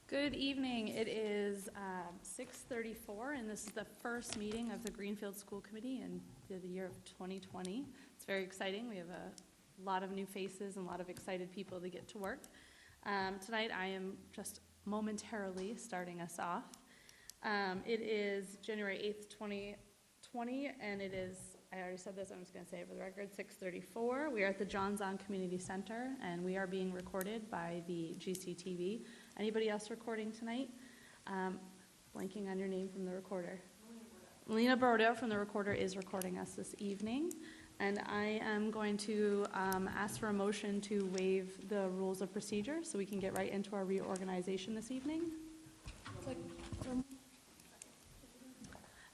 Good evening. It is 6:34, and this is the first meeting of the Greenfield School Committee in the year of 2020. It's very exciting. We have a lot of new faces and a lot of excited people to get to work. Tonight, I am just momentarily starting us off. It is January 8th, 2020, and it is, I already said this, I'm just going to say it for the record, 6:34. We are at the John Zon Community Center, and we are being recorded by the GCTV. Anybody else recording tonight? Blanking on your name from the recorder. Melina Bordeaux from the recorder is recording us this evening. And I am going to ask for a motion to waive the rules of procedure so we can get right into our reorganization this evening.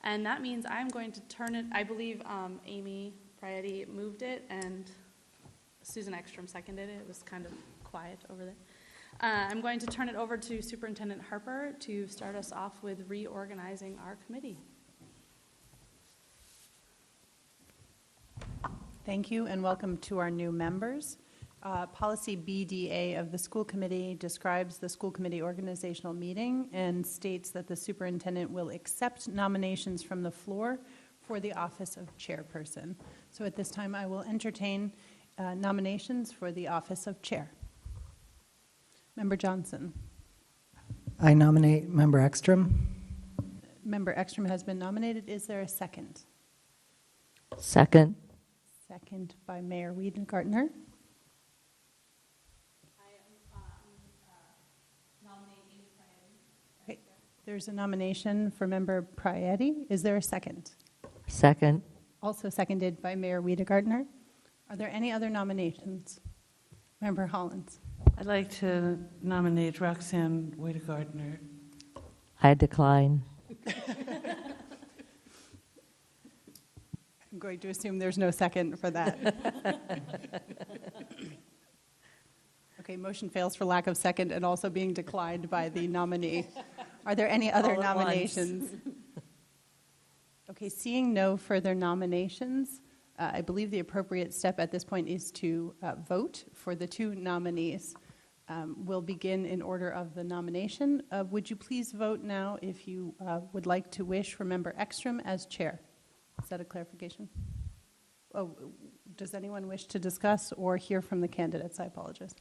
And that means I'm going to turn it, I believe Amy Prietti moved it and Susan Ekstrom seconded it. It was kind of quiet over there. I'm going to turn it over to Superintendent Harper to start us off with reorganizing our committee. Thank you and welcome to our new members. Policy BDA of the school committee describes the school committee organizational meeting and states that the superintendent will accept nominations from the floor for the office of chairperson. So at this time I will entertain nominations for the office of chair. Member Johnson. I nominate Member Ekstrom. Member Ekstrom has been nominated. Is there a second? Second. Second by Mayor Wiedengartner. Okay. There's a nomination for Member Prietti. Is there a second? Second. Also seconded by Mayor Wiedengartner. Are there any other nominations? Member Hollins. I'd like to nominate Roxanne Wiedengartner. I decline. I'm going to assume there's no second for that. Okay, motion fails for lack of second and also being declined by the nominee. Are there any other nominations? Okay, seeing no further nominations, I believe the appropriate step at this point is to vote for the two nominees. We'll begin in order of the nomination. Would you please vote now if you would like to wish for Member Ekstrom as chair? Is that a clarification? Oh, does anyone wish to discuss or hear from the candidates? I apologize.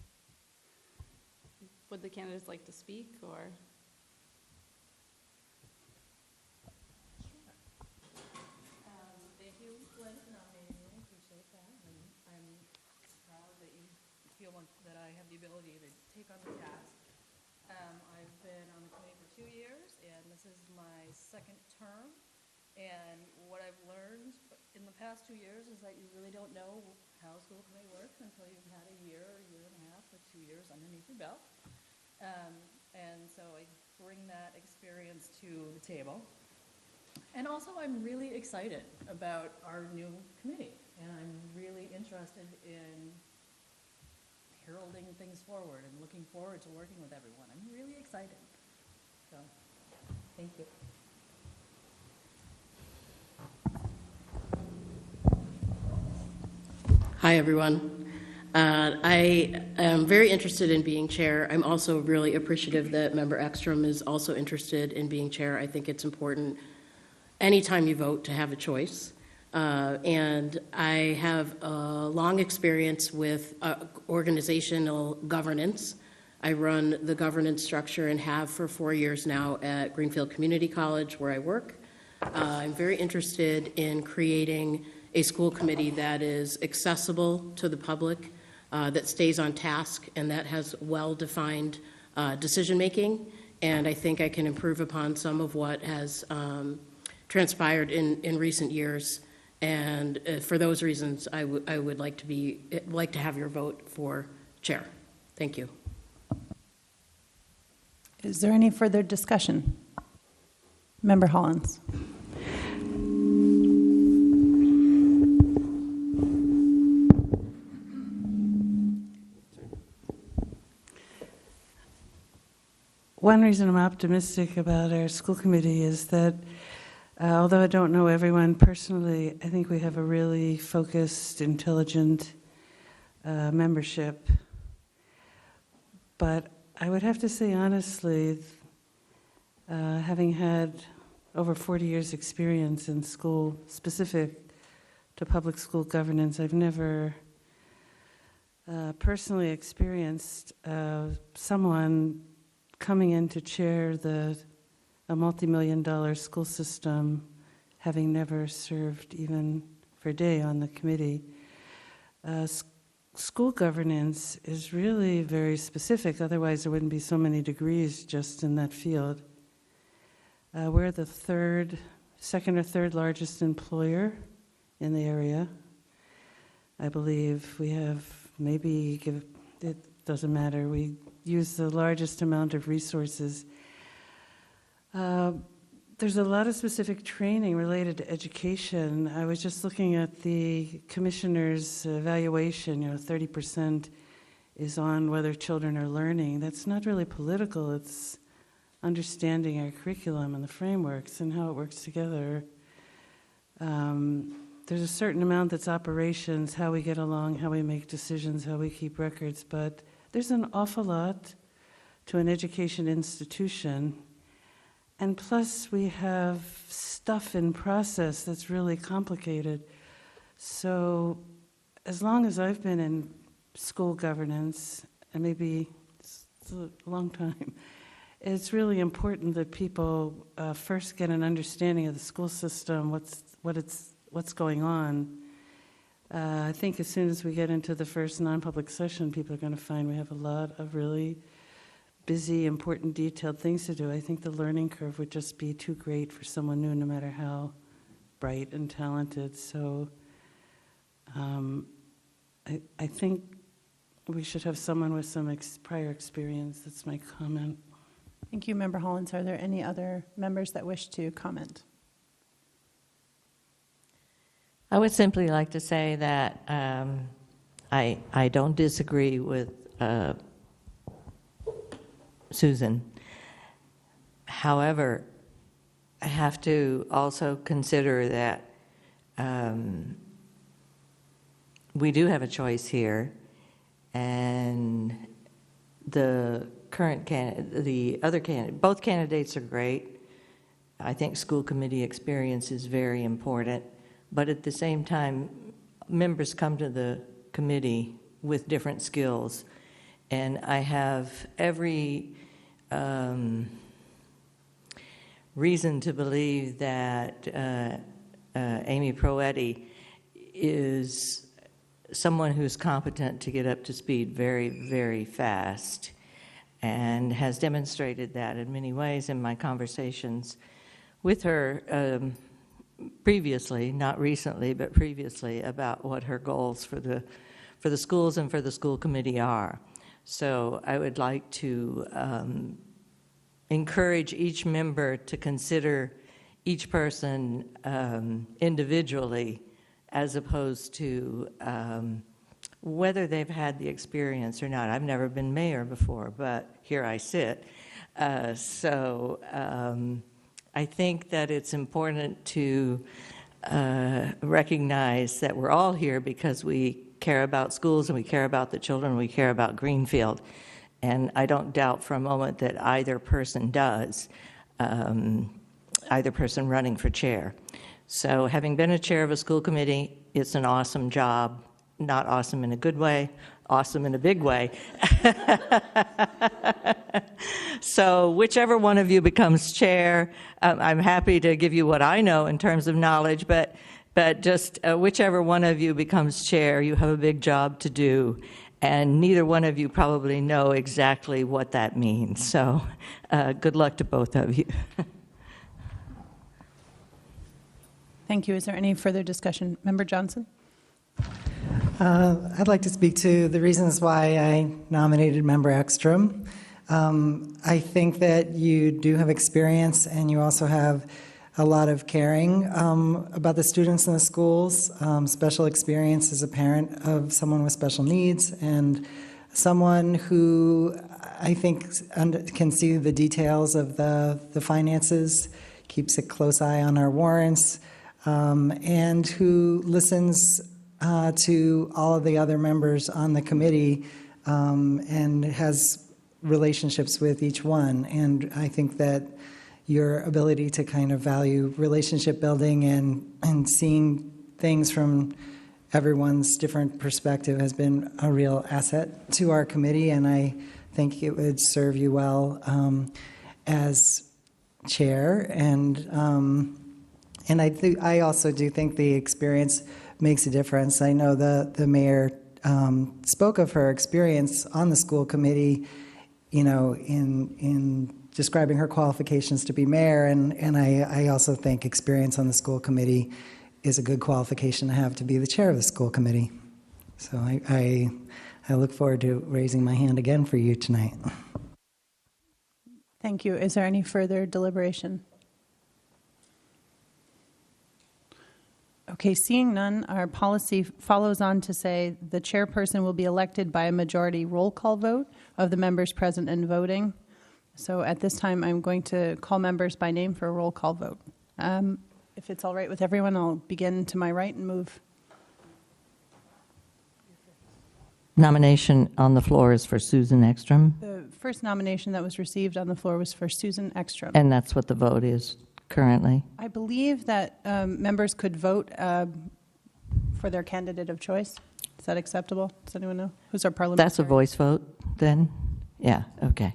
Would the candidates like to speak or? Thank you, Glenn, for nominating me. I appreciate that. And I'm proud that you feel that I have the ability to take on the task. I've been on the committee for 2 years, and this is my second term. And what I've learned in the past 2 years is that you really don't know how a school committee works until you've had a year and a half, or 2 years underneath your belt. And so I bring that experience to the table. And also I'm really excited about our new committee. And I'm really interested in heralding things forward and looking forward to working with everyone. I'm really excited. So, thank you. Hi, everyone. I am very interested in being chair. I'm also really appreciative that Member Ekstrom is also interested in being chair. I think it's important anytime you vote to have a choice. And I have a long experience with organizational governance. I run the governance structure and have for 4 years now at Greenfield Community College where I work. I'm very interested in creating a school committee that is accessible to the public, that stays on task, and that has well-defined decision-making. And I think I can improve upon some of what has transpired in recent years. And for those reasons, I would like to have your vote for chair. Thank you. Is there any further discussion? Member Hollins. One reason I'm optimistic about our school committee is that although I don't know everyone personally, I think we have a really focused, intelligent membership. But I would have to say honestly, having had over 40 years experience in school specific to public school governance, I've never personally experienced someone coming in to chair a multi-million-dollar school system, having never served even for a day on the committee. School governance is really very specific, otherwise there wouldn't be so many degrees just in that field. We're the second or third largest employer in the area. I believe we have it doesn't matter, we use the largest amount of resources. There's a lot of specific training related to education. I was just looking at the commissioner's evaluation, 30% is on whether children are learning. That's not really political, it's understanding our curriculum and the frameworks and how it works together. There's a certain amount that's operations, how we get along, how we make decisions, how we keep records, but there's an awful lot to an education institution. And plus, we have stuff in process that's really complicated. So as long as I've been in school governance, and maybe it's a long time, it's really important that people first get an understanding of the school system, what's going on. I think as soon as we get into the first non-public session, people are going to find we have a lot of really busy, important, detailed things to do. I think the learning curve would just be too great for someone new, no matter how bright and talented. So I think we should have someone with some prior experience. That's my comment. Thank you, Member Hollins. Are there any other members that wish to comment? I would simply like to say that I don't disagree with Susan. However, I have to also consider that we do have a choice here, and the current candidate, the other candidate, both candidates are great. I think school committee experience is very important, but at the same time, members come to the committee with different skills, and I have every reason to believe that Amy Proetti is someone who's competent to get up to speed very, very fast, and has demonstrated that in many ways in my conversations with her previously, not recently, but previously, about what her goals for the schools and for the school committee are. So I would like to encourage each member to consider each person individually, as opposed to whether they've had the experience or not. I've never been mayor before, but here I sit. So I think that it's important to recognize that we're all here because we care about schools and we care about the children, and we care about Greenfield. And I don't doubt for a moment that either person does, either person running for chair. So having been a chair of a school committee, it's an awesome job. Not awesome in a good way, awesome in a big way. So whichever one of you becomes chair, I'm happy to give you what I know in terms of knowledge, but just whichever one of you becomes chair, you have a big job to do, and neither one of you probably know exactly what that means. So good luck to both of you. Thank you. Is there any further discussion? Member Johnson? I'd like to speak to the reasons why I nominated Member Ekstrom. I think that you do have experience, and you also have a lot of caring about the students in the schools, special experience as a parent of someone with special needs, and someone who I think can see the details of the finances, keeps a close eye on our warrants, and who listens to all of the other members on the committee, and has relationships with each one. And I think that your ability to kind of value relationship building and seeing things from everyone's different perspective has been a real asset to our committee, and I think it would serve you well as chair. And I also do think the experience makes a difference. I know the mayor spoke of her experience on the school committee, you know, in describing her qualifications to be mayor, and I also think experience on the school committee is a good qualification to have to be the chair of the school committee. So I look forward to raising my hand again for you tonight. Thank you. Is there any further deliberation? Okay, seeing none, our policy follows on to say the chairperson will be elected by a majority roll call vote of the members present and voting. So at this time, I'm going to call members by name for a roll call vote. If it's all right with everyone, I'll begin to my right and move. Nomination on the floor is for Susan Ekstrom, The first nomination that was received on the floor was for Susan Ekstrom. and that's what the vote is currently. I believe that members could vote for their candidate of choice. Is that acceptable? Does anyone know? Who's our parliamentarian? That's a voice vote, then? Yeah, okay.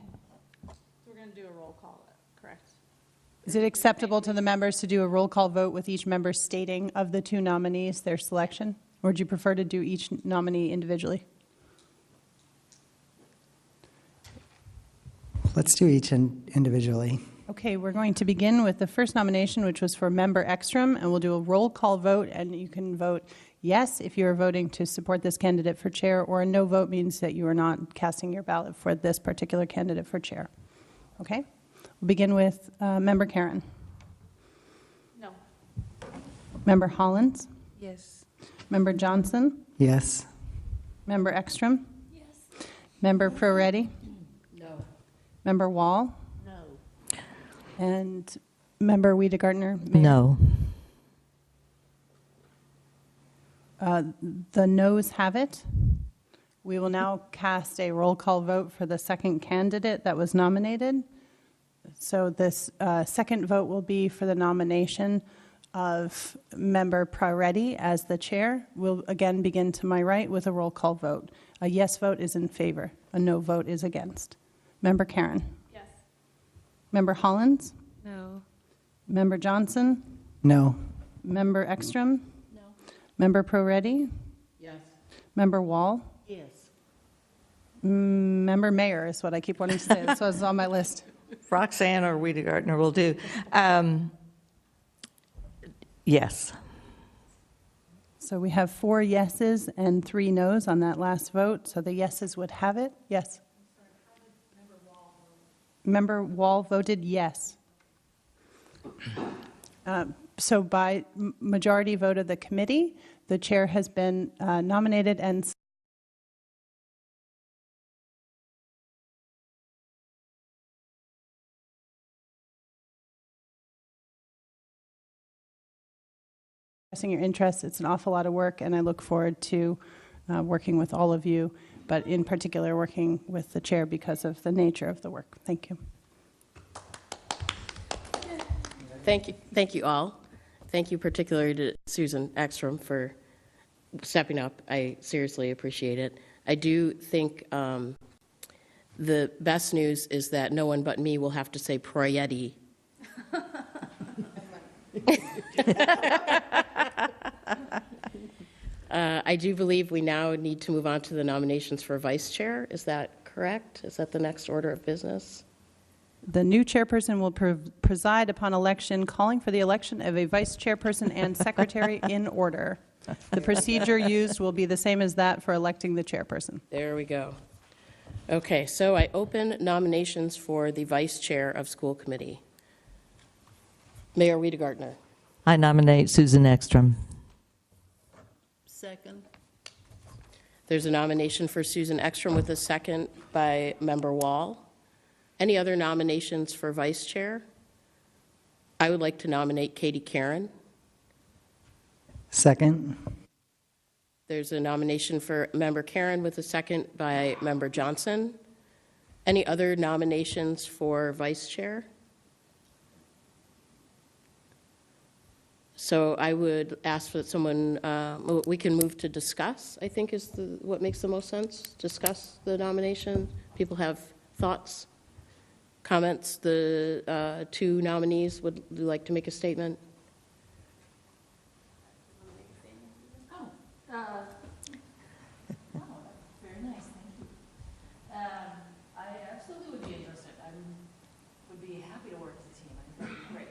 We're going to do a roll call, correct? Is it acceptable to the members to do a roll call vote with each member stating of the two nominees their selection? Or would you prefer to do each nominee individually? Let's do each individually. Okay, we're going to begin with the first nomination, which was for Member Ekstrom, and we'll do a roll call vote, and you can vote yes if you're voting to support this candidate for chair, or a no vote means that you are not casting your ballot for this particular candidate for chair. Okay? We'll begin with Member Karen. No. Member Hollins. Yes. Member Johnson. Yes. Member Ekstrom. Yes. Member Proretti. No. Member Wall. No. And Member Wiedegartner. Mayor. No. The noes have it. We will now cast a roll call vote for the second candidate that was nominated. So this second vote will be for the nomination of Member Proretti as the chair. We'll again begin to my right with a roll call vote. A yes vote is in favor. A no vote is against. Member Karen. Yes. Member Hollins. No. Member Johnson. No. Member Ekstrom. No. Member Proretti. Yes. Member Wall. Yes. Member Mayor is what I keep wanting to say. That's what's on my list. Roxanne or Wiedegartner will do. Yes. So we have 4 yeses and 3 nos on that last vote. So the yeses would have it. Yes. Member Wall voted yes. So by majority vote of the committee, the chair has been nominated and expressing your interest. It's an awful lot of work, and I look forward to working with all of you, but in particular working with the chair because of the nature of the work. Thank you. Thank you all. Thank you particularly to Susan Ekstrom for stepping up. I seriously appreciate it. I do think the best news is that no one but me will have to say Proyetti. I do believe we now need to move on to the nominations for vice chair. Is that correct? Is that the next order of business? The new chairperson will preside upon election, calling for the election of a vice chairperson and secretary in order. The procedure used will be the same as that for electing the chairperson. There we go. Okay, so I open nominations for the vice chair of school committee. Mayor Wiedegartner. I nominate Susan Ekstrom. Second. There's a nomination for Susan Ekstrom with a second by Member Wall. Any other nominations for vice chair? I would like to nominate Katie Karen. Second. There's a nomination for Member Karen with a second by Member Johnson. Any other nominations for vice chair? So I would ask that someone, we can move to discuss, I think is what makes the most sense. Discuss the nomination. People have thoughts, comments. The two nominees, would you like to make a statement? Very nice, thank you. I absolutely would be interested. I would be happy to work with the team. I think that'd be great.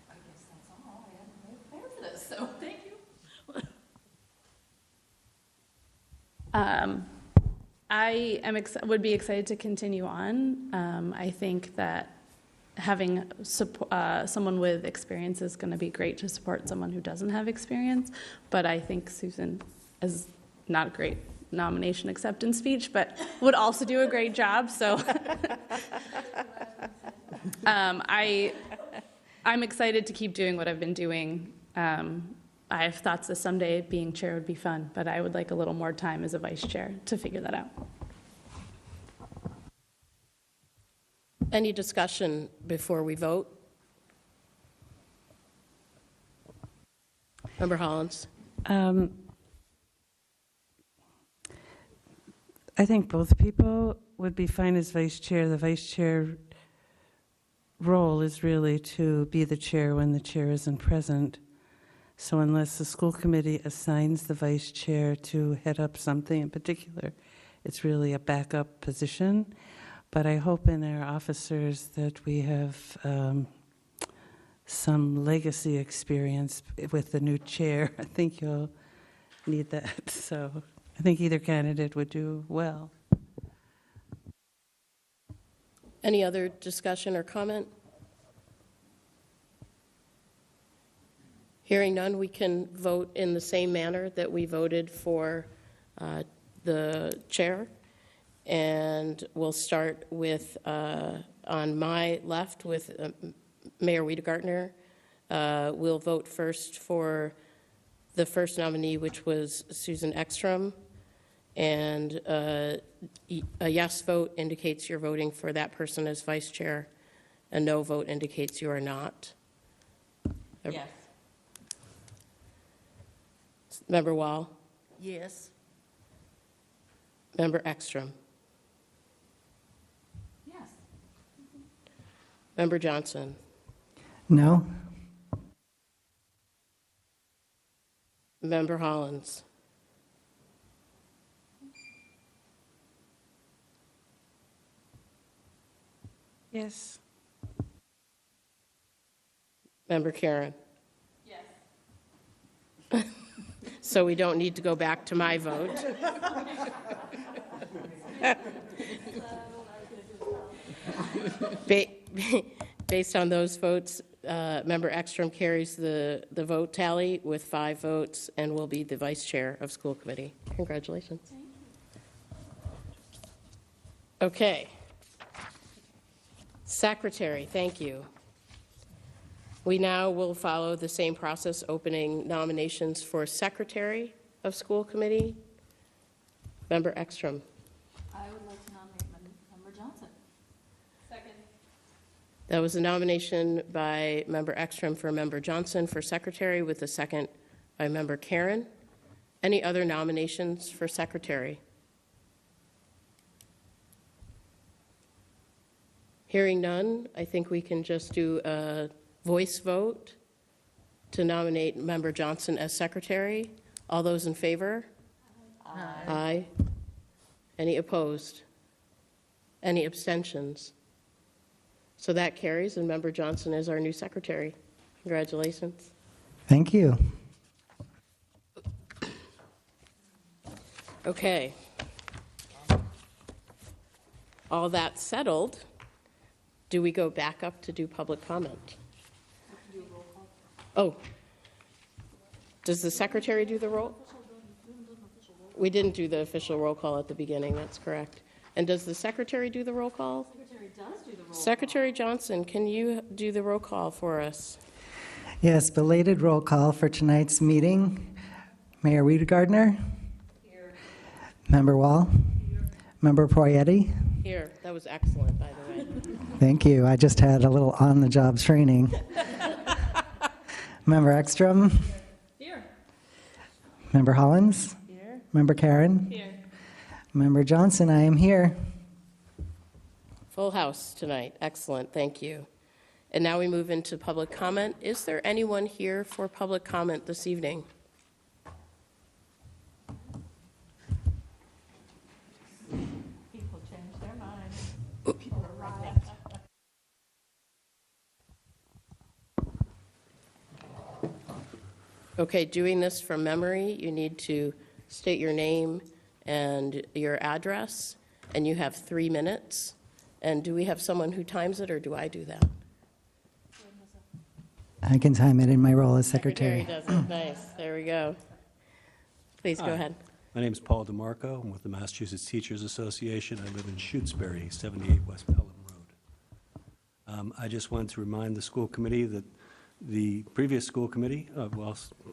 I guess that's all. I hadn't really prepared for this, so thank you. Would be excited to continue on. I think that having someone with experience is going to be great to support someone who doesn't have experience. But I think Susan is not a great nomination acceptance speech, but would also do a great job. So I'm excited to keep doing what I've been doing. I have thoughts that someday being chair would be fun, but I would like a little more time as a vice chair to figure that out. Any discussion before we vote? Member Hollins? I think both people would be fine as vice chair. The vice chair role is really to be the chair when the chair isn't present. So unless the school committee assigns the vice chair to head up something in particular, it's really a backup position. But I hope in our officers that we have some legacy experience with the new chair. I think you'll need that. So I think either candidate would do well. Any other discussion or comment? Hearing none, we can vote in the same manner that we voted for the chair. And we'll start with, on my left, with Mayor Wiedegartner. We'll vote first for the first nominee, which was Susan Ekstrom. And a yes vote indicates you're voting for that person as vice chair. A no vote indicates you are not. Yes. Member Wall? Yes. Member Ekstrom? Yes. Member Johnson? No? Member Hollins? Yes. Member Karen? Yes. So we don't need to go back to my vote. Based on those votes, Member Ekstrom carries the vote tally with 5 votes and will be the vice chair of school committee. Congratulations. Okay. Secretary, thank you. We now will follow the same process, opening nominations for secretary of school committee. Member Ekstrom. I would like to nominate Member Johnson. Second. That was a nomination by Member Ekstrom for Member Johnson for secretary, with a second by Member Karen. Any other nominations for secretary? Hearing none, I think we can just do a voice vote to nominate Member Johnson as secretary. All those in favor? Aye. Aye. Any opposed? Any abstentions? So that carries, and Member Johnson is our new secretary. Congratulations. Thank you. Okay. All that settled, do we go back up to do public comment? Oh, does the secretary do the roll? We didn't do the official roll call at the beginning, that's correct. And does the secretary do the roll call? Secretary does do the roll. Secretary Johnson, can you do the roll call for us? Yes, belated roll call for tonight's meeting. Mayor Wiedegartner. Here. Member Wall. Here. Member Poyetti? Here, that was excellent, by the way. Thank you. I just had a little on-the-job training. Member Ekstrom? Here. Member Hollins? Here. Member Karen? Here. Member Johnson, I am here. Full house tonight. Excellent, thank you. And now we move into public comment. Is there anyone here for public comment this evening? People change their minds. Okay, doing this from memory, you need to state your name and your address, and you have 3 minutes. And do we have someone who times it, or do I do that? I can time it in my role as secretary. Does it. Nice. There we go. Please go Hi. ahead. My name is Paul DeMarco. I'm with the Massachusetts Teachers Association. I live in Shutesbury, 78 West Pelham Road. I just wanted to remind the school committee that the previous school committee,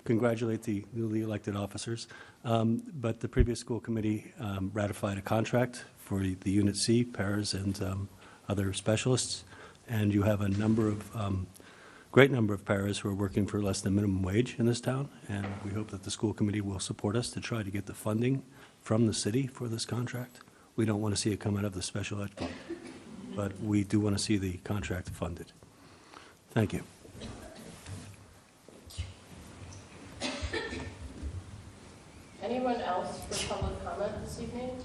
congratulate the newly elected officers, but the previous school committee ratified a contract for the Unit C, paras, and other specialists, and you have a number of great number of paras who are working for less than minimum wage in this town, and we hope that the school committee will support us to try to get the funding from the city for this contract. We don't want to see it come out of the special ed fund, but we do want to see the contract funded. Thank you. Anyone else for public comment this evening?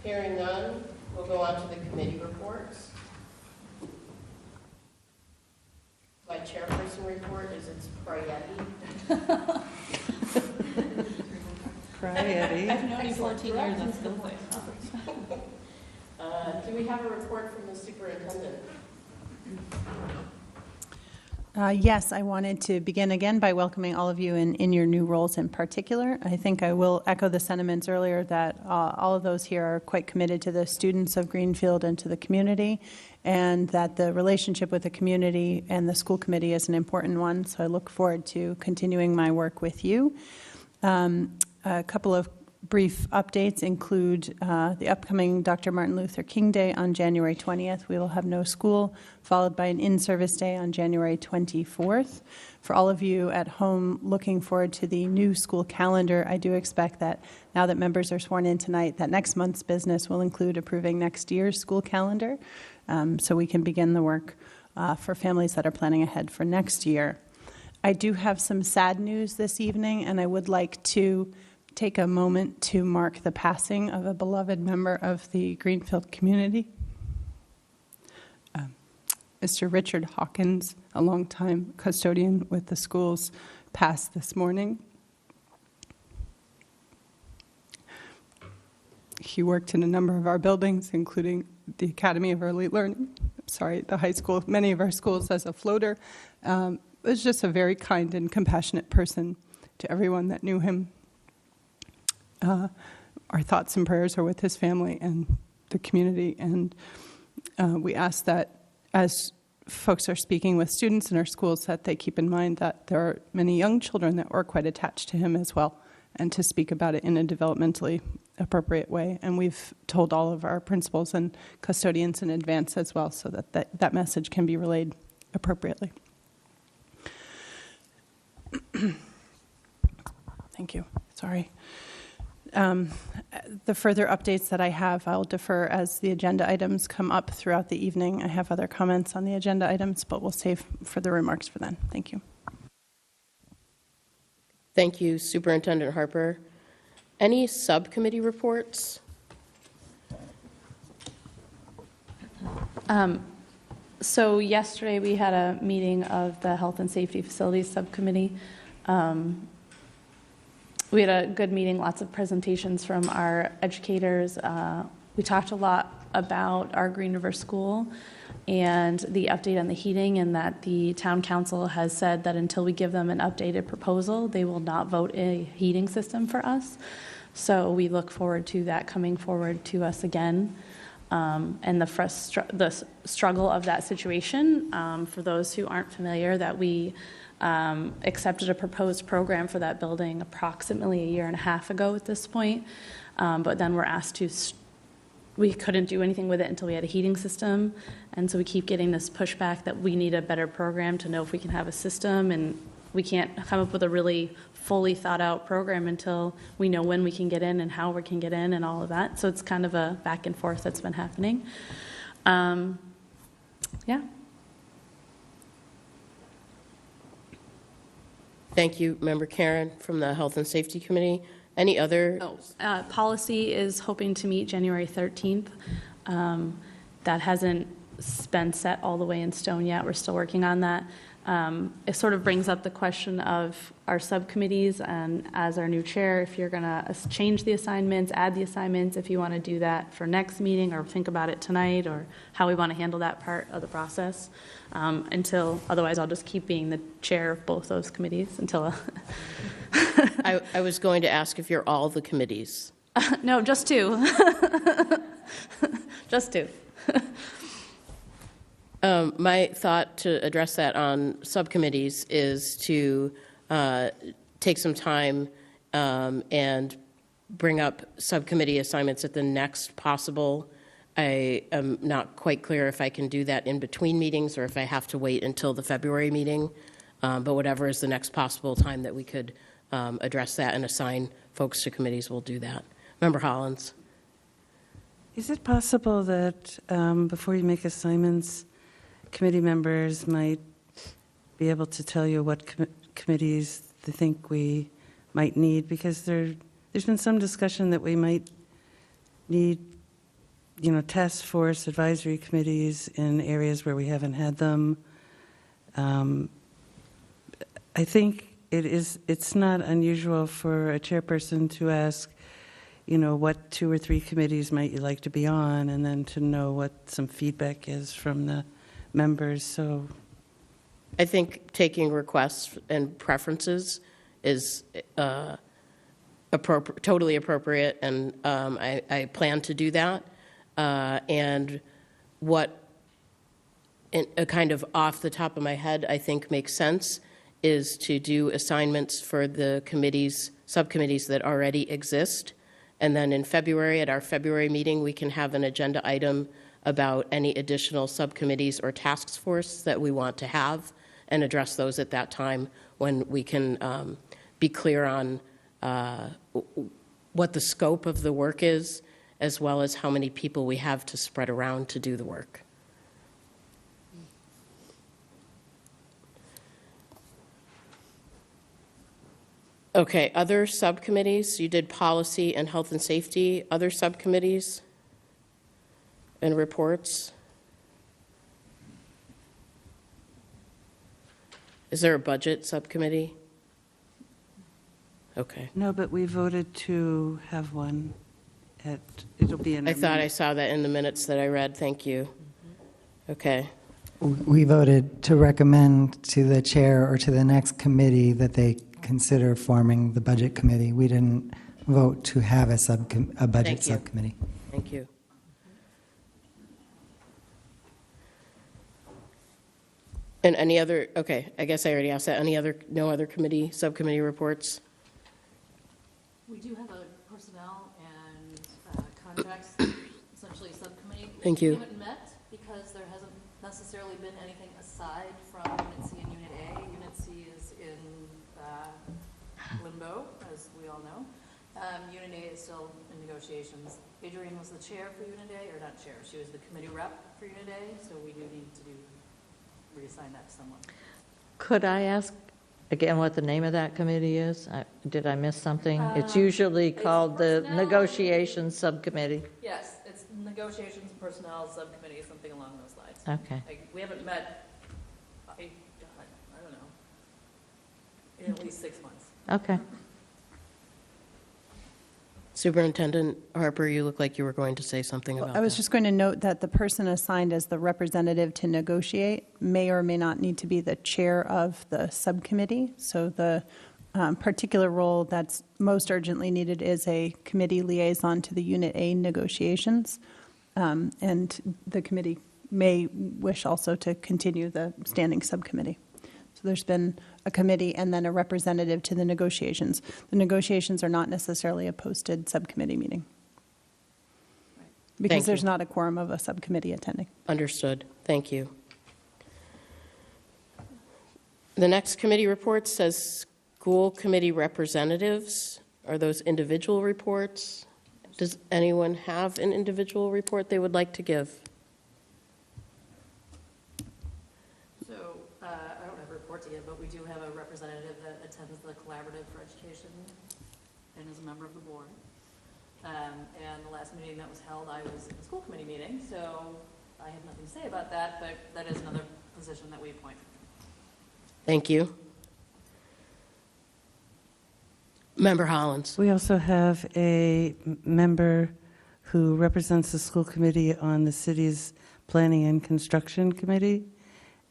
Hearing none, we'll go on to the committee reports. My chairperson report is it's Prietti. Prietti. I've known you 14 years, I'm still saying. Do we have a report from the superintendent? Yes, I wanted to begin again by welcoming all of you in your new roles in particular. I think I will echo the sentiments earlier that all of those here are quite committed to the students of Greenfield and to the community, and that the relationship with the community and the school committee is an important one. So I look forward to continuing my work with you. A couple of brief updates include the upcoming Dr. Martin Luther King Day on January 20th. We will have no school, followed by an in-service day on January 24th. For all of you at home looking forward to the new school calendar, I do expect that now that members are sworn in tonight, that next month's business will include approving next year's school calendar, so we can begin the work for families that are planning ahead for next year. I do have some sad news this evening, and I would like to take a moment to mark the passing of a beloved member of the Greenfield community. Mr. Richard Hawkins, a longtime custodian with the schools, passed this morning. He worked in a number of our buildings, including the Academy of Early Learning, the high school, many of our schools as a floater. Was just a very kind and compassionate person to everyone that knew him. Our thoughts and prayers are with his family and the community, and we ask that as folks are speaking with students in our schools that they keep in mind that there are many young children that were quite attached to him as well, and to speak about it in a developmentally appropriate way. And we've told all of our principals and custodians in advance as well, so that message can be relayed appropriately. Thank you. Sorry. The further updates that I have, I'll defer as the agenda items come up throughout the evening. I have other comments on the agenda items, but we'll save further remarks for then. Thank you. Thank you, Superintendent Harper. Any subcommittee reports? So yesterday we had a meeting of the Health and Safety Facilities Subcommittee. We had a good meeting, lots of presentations from our educators. We talked a lot about our Green River School and the update on the heating, and that the town council has said that until we give them an updated proposal, they will not vote a heating system for us. So we look forward to that coming forward to us again. And the struggle of that situation, for those who aren't familiar, that we accepted a proposed program for that building approximately a year and a half ago at this point. But then we're asked to, we couldn't do anything with it until we had a heating system. And so we keep getting this pushback that we need a better program to know if we can have a system. And we can't come up with a really fully thought out program until we know when we can get in and how we can get in and all of that. So it's kind of a back and forth that's been happening. Yeah. Thank you, Member Karen from the Health and Safety Committee. Any other? Policy is hoping to meet January 13th. That hasn't been set all the way in stone yet. We're still working on that. It sort of brings up the question of our subcommittees, and as our new chair, if you're going to change the assignments, add the assignments, if you want to do that for next meeting or think about it tonight, or how we want to handle that part of the process. Otherwise I'll just keep being the chair of both those committees until. I was going to ask if you're all the committees. No, just two. Just two. My thought to address that on subcommittees is to take some time and bring up subcommittee assignments at the next possible. I am not quite clear if I can do that in between meetings or if I have to wait until the February meeting, but whatever is the next possible time that we could address that and assign folks to committees, we'll do that. Member Hollins. Is it possible that before you make assignments, committee members might be able to tell you what committees they think we might need? Because there's been some discussion that we might need, task force advisory committees in areas where we haven't had them. I think it's not unusual for a chairperson to ask, what 2 or 3 committees might you like to be on, and then to know what some feedback is from the members. So I think taking requests and preferences is totally appropriate, and I plan to do that. And what, a kind of off the top of my head, I think makes sense is to do assignments for the subcommittees that already exist. And then in February, at our February meeting, we can have an agenda item about any additional subcommittees or task force that we want to have and address those at that time when we can be clear on what the scope of the work is, as well as how many people we have to spread around to do the work. Okay, other subcommittees. You did policy and health and safety. Other subcommittees and reports. Is there a budget subcommittee? Okay. no, but we voted to have one. It'll be in. I thought I saw that in the minutes that I read. Thank you. Okay. We voted to recommend to the chair or to the next committee that they consider forming the budget committee. We didn't vote to have a budget subcommittee. Thank you. And any other, okay, I guess I already asked that. No other subcommittee reports? We do have a personnel and contracts, essentially subcommittee. Thank you. We haven't met because there hasn't necessarily been anything aside from Unit C and Unit A. Unit C is in limbo, as we all know. Unit A is still in negotiations. Adrienne was the chair for Unit A, or not chair, she was the committee rep for Unit A, so we do need to reassign that to someone. Could I ask again what the name of that committee is? Did I miss something? It's usually called the Negotiations Subcommittee. Yes, it's Negotiations and Personnel Subcommittee, something along those lines. Okay. We haven't met, I don't know, in at least 6 months. Okay. Superintendent Harper, you look like you were going to say something about that. I was just going to note that the person assigned as the representative to negotiate may or may not need to be the chair of the subcommittee. So the particular role that's most urgently needed is a committee liaison to the Unit A negotiations. And the committee may wish also to continue the standing subcommittee. So there's been a committee and then a representative to the negotiations. The negotiations are not necessarily a posted subcommittee meeting. Because Thank there's you. not a quorum of a subcommittee attending. Understood. Thank you. The next committee report says school committee representatives. Are those individual reports? Does anyone have an individual report they would like to give? So, I don't have a report to give, but we do have a representative that attends the Collaborative for Education and is a member of the board. And the last meeting that was held, I was in the school committee meeting, so I have nothing to say about that, but that is another position that we appoint. Thank you. Member Hollins. We also have a member who represents the school committee on the city's planning and construction committee,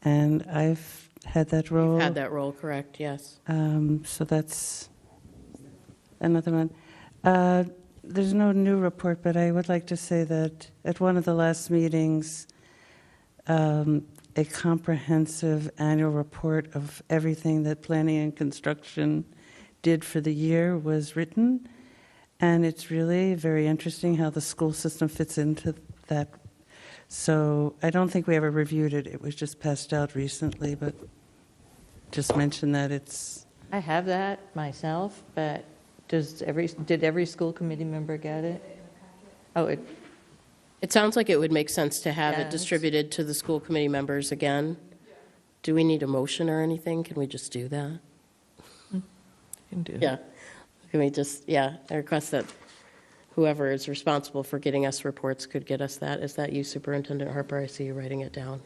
and I've had that role. You've had that role, correct? Yes. So that's another one. There's no new report, but I would like to say that at one of the last meetings, a comprehensive annual report of everything that planning and construction did for the year was written, and it's really very interesting how the school system fits into that. So I don't think we ever reviewed it. It was just passed out recently, but just mention that it's... I have that myself, but did every school committee member get it? Oh, It sounds like it would make sense to have it Yes. distributed to the school committee members again. Do we need a motion or anything? Can we just do that? can do. Yeah. Can we just, I request that whoever is responsible for getting us reports could get us that. Is that you, Superintendent Harper? I see you writing it down.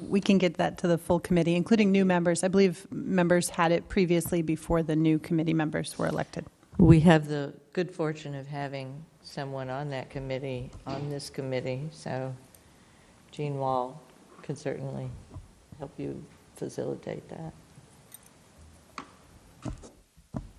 We can get that to the full committee, including new members. I believe members had it previously before the new committee members were elected. We have the good fortune of having someone on that committee, on this committee, so Jean Wall could certainly help you facilitate that.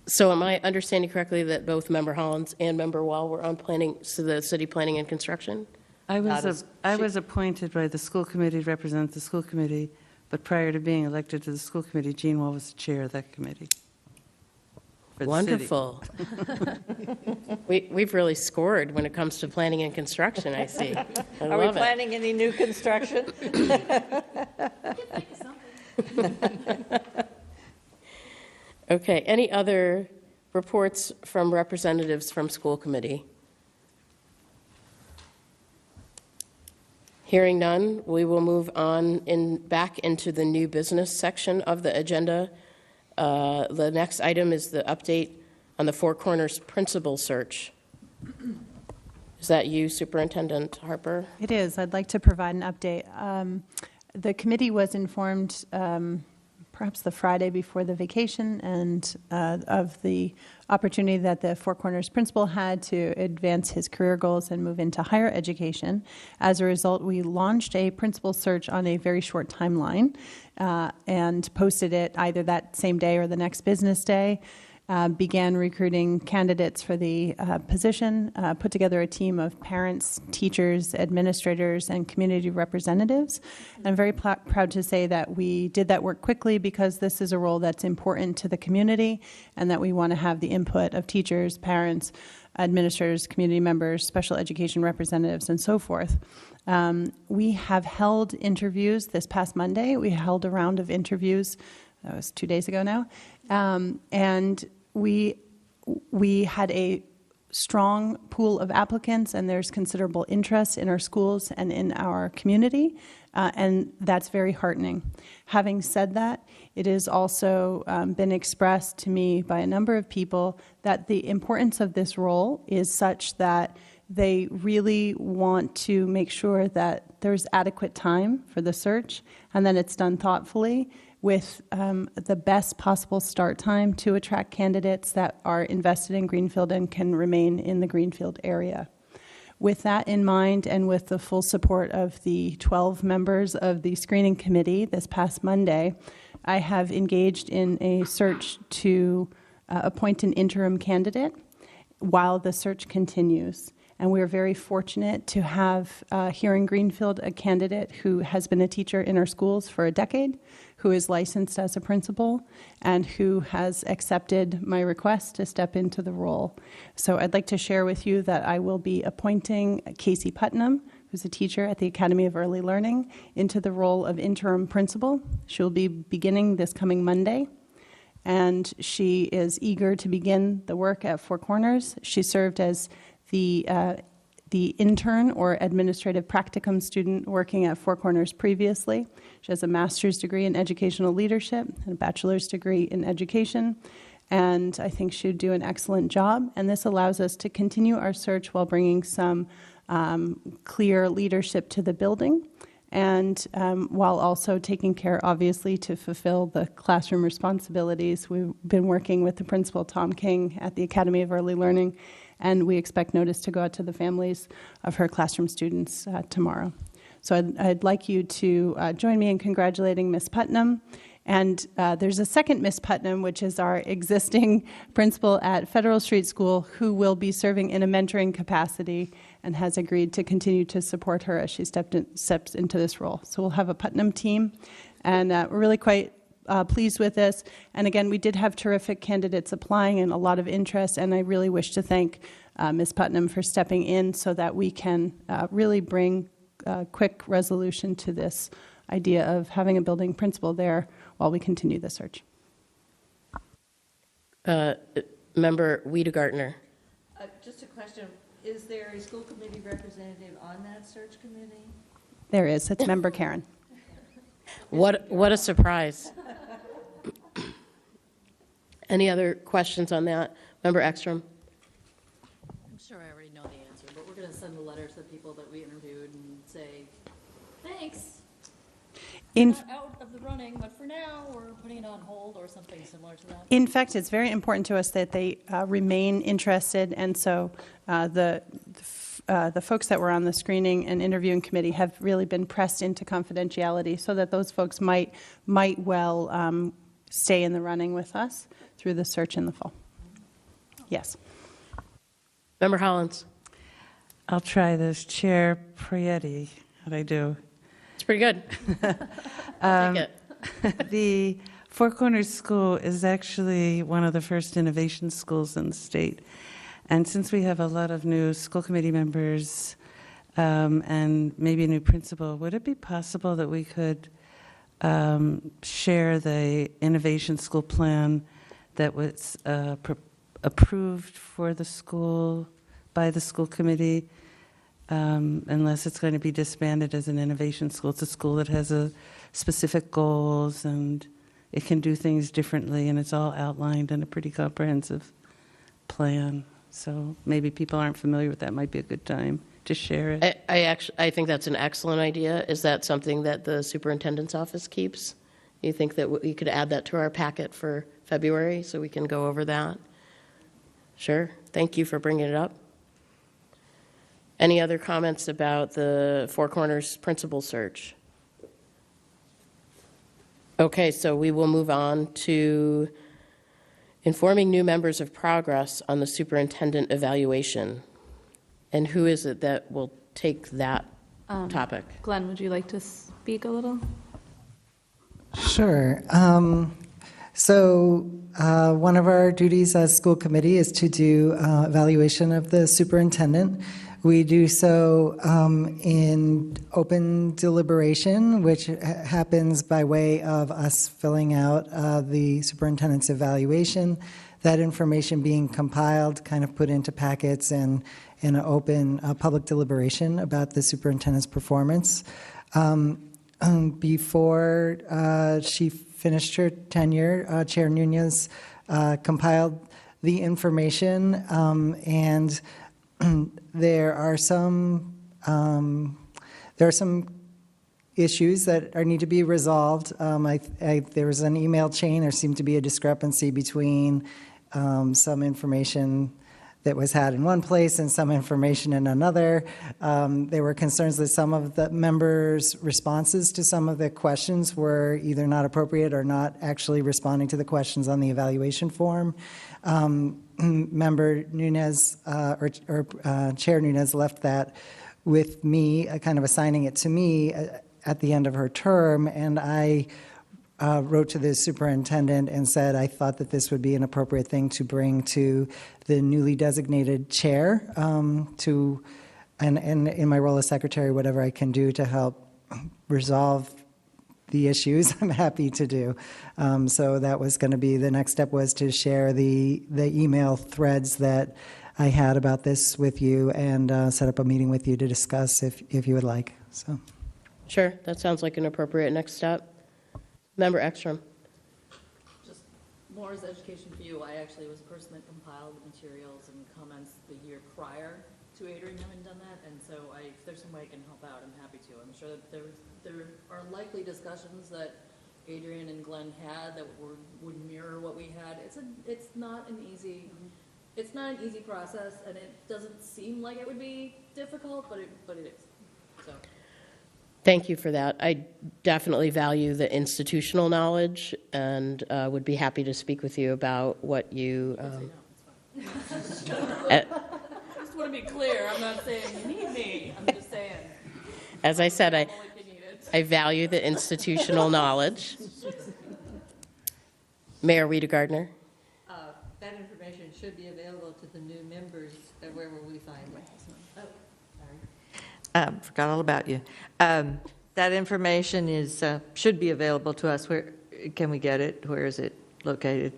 So am I understanding correctly that both Member Hollins and Member Wall were on planning, so the city planning and construction? I Not as was appointed by the school committee to represent the school committee, but prior to being elected to the school committee, Jean Wall was the chair of that committee. for the city. Wonderful. We've really scored when it comes to planning and construction, I see. I Are we love it. planning any new construction? Okay, any other reports from representatives from school committee? Hearing none, we will move on back into the new business section of the agenda. The next item is the update on the Four Corners principal search. Is that you, Superintendent Harper? It is. I'd like to provide an update. The committee was informed perhaps the Friday before the vacation and of the opportunity that the Four Corners principal had to advance his career goals and move into higher education. As a result, we launched a principal search on a very short timeline and posted it either that same day or the next business day. Began recruiting candidates for the position, put together a team of parents, teachers, administrators, and community representatives. I'm very proud to say that we did that work quickly because this is a role that's important to the community and that we want to have the input of teachers, parents, administrators, community members, special education representatives, and so forth. We have held interviews this past Monday. We held a round of interviews. That was 2 days ago now. And we had a strong pool of applicants, and there's considerable interest in our schools and in our community, and that's very heartening. Having said that, it has also been expressed to me by a number of people that the importance of this role is such that they really want to make sure that there's adequate time for the search and that it's done thoughtfully with the best possible start time to attract candidates that are invested in Greenfield and can remain in the Greenfield area. With that in mind, and with the full support of the 12 members of the screening committee this past Monday, I have engaged in a search to appoint an interim candidate while the search continues. And we're very fortunate to have here in Greenfield a candidate who has been a teacher in our schools for a decade, who is licensed as a principal, and who has accepted my request to step into the role. So I'd like to share with you that I will be appointing Casey Putnam, who's a teacher at the Academy of Early Learning, into the role of interim principal. She'll be beginning this coming Monday, and she is eager to begin the work at Four Corners. She served as the intern or administrative practicum student working at Four Corners previously. She has a master's degree in educational leadership and a bachelor's degree in education, and I think she'd do an excellent job. And this allows us to continue our search while bringing some clear leadership to the building, and while also taking care, obviously, to fulfill the classroom responsibilities. We've been working with the principal, Tom King, at the Academy of Early Learning, and we expect notice to go out to the families of her classroom students tomorrow. So I'd like you to join me in congratulating Ms. Putnam. And there's a second Miss Putnam, which is our existing principal at Federal Street School, who will be serving in a mentoring capacity and has agreed to continue to support her as she steps into this role. So we'll have a Putnam team, and we're really quite pleased with this. And again, we did have terrific candidates applying and a lot of interest, and I really wish to thank Ms. Putnam for stepping in so that we can really bring quick resolution to this idea of having a building principal there while we continue the search. Member Wiedegartner. Just a question, is there a school committee representative on that search committee? There is. It's Member Karen. What a surprise. Any other questions on that? Member Ekstrom? I'm sure I already know the answer, but we're going to send a letter to the people that we interviewed and say, thanks. Not out of the running, but for now, we're putting it on hold or something similar to that. In fact, it's very important to us that they remain interested, and so the folks that were on the screening and interviewing committee have really been pressed into confidentiality so that those folks might well stay in the running with us through the search in the fall. Yes. Member Hollins? I'll try this. Chair Prietti, how'd I do? It's pretty good. I'll take it. The Four Corners School is actually one of the first innovation schools in the state. And since we have a lot of new school committee members and maybe a new principal, would it be possible that we could share the innovation school plan that was approved for the school by the school committee? Unless it's going to be disbanded as an innovation school. It's a school that has specific goals and it can do things differently, and it's all outlined in a pretty comprehensive plan. So maybe people aren't familiar with that. Might be a good time to share it. I think that's an excellent idea. Is that something that the superintendent's office keeps? You think that we could add that to our packet for February so we can go over that? Sure. Thank you for bringing it up. Any other comments about the Four Corners principal search? Okay, so we will move on to informing new members of progress on the superintendent evaluation. And who is it that will take that topic? Glenn, would you like to speak a little? Sure. So one of our duties as school committee is to do evaluation of the superintendent. We do so in open deliberation, which happens by way of us filling out the superintendent's evaluation, that information being compiled, kind of put into packets and in an open public deliberation about the superintendent's performance. Before she finished her tenure, Chair Nunez compiled the information, and there are some issues that need to be resolved. There was an email chain. There seemed to be a discrepancy between some information that was had in one place and some information in another. There were concerns that some of the members' responses to some of the questions were either not appropriate or not actually responding to the questions on the evaluation form. Member Nunez, Chair Nunez left that with me, kind of assigning it to me at the end of her term, and I wrote to the superintendent and said I thought that this would be an appropriate thing to bring to the newly designated chair and in my role as secretary, whatever I can do to help resolve the issues, I'm happy to do. So that was going to be, the next step was to share the email threads that I had about this with you and set up a meeting with you to discuss if you would like. So. Sure, that sounds like an appropriate next step. Member Ekstrom. Just more as education for you, I actually was the person that compiled the materials and comments the year prior to Adrian having done that, and so if there's some way I can help out, I'm happy to. I'm sure that there are likely discussions that Adrian and Glenn had that would mirror what we had. It's not an easy process, and it doesn't seem like it would be difficult, but it is. So. Thank you for that. I definitely value the institutional knowledge and would be happy to speak with you about what you. I just want to be clear. I'm not saying you need me. I'm just saying. As I said, I value the institutional knowledge. Mayor Rita Gardner. That information should be available to the new members wherever we find it. Forgot all about you. That information should be available to us. Where can we get it? Where is it located?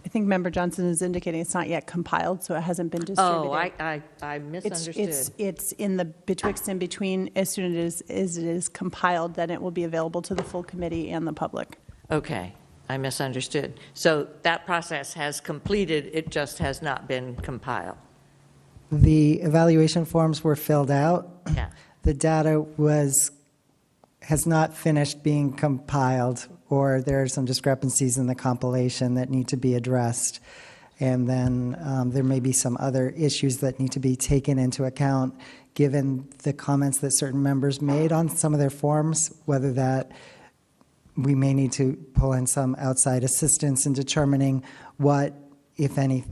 I think Member Johnson is indicating it's not yet compiled, so it hasn't been distributed. Oh, I misunderstood. It's in the betwixt and between. As soon as it is compiled, then it will be available to the full committee and the public. Okay, I misunderstood. So that process has completed, it just has not been compiled. The evaluation forms were filled out. Yeah. The data has not finished being compiled, or there are some discrepancies in the compilation that need to be addressed. And then there may be some other issues that need to be taken into account given the comments that certain members made on some of their forms, whether that we may need to pull in some outside assistance in determining what, if any,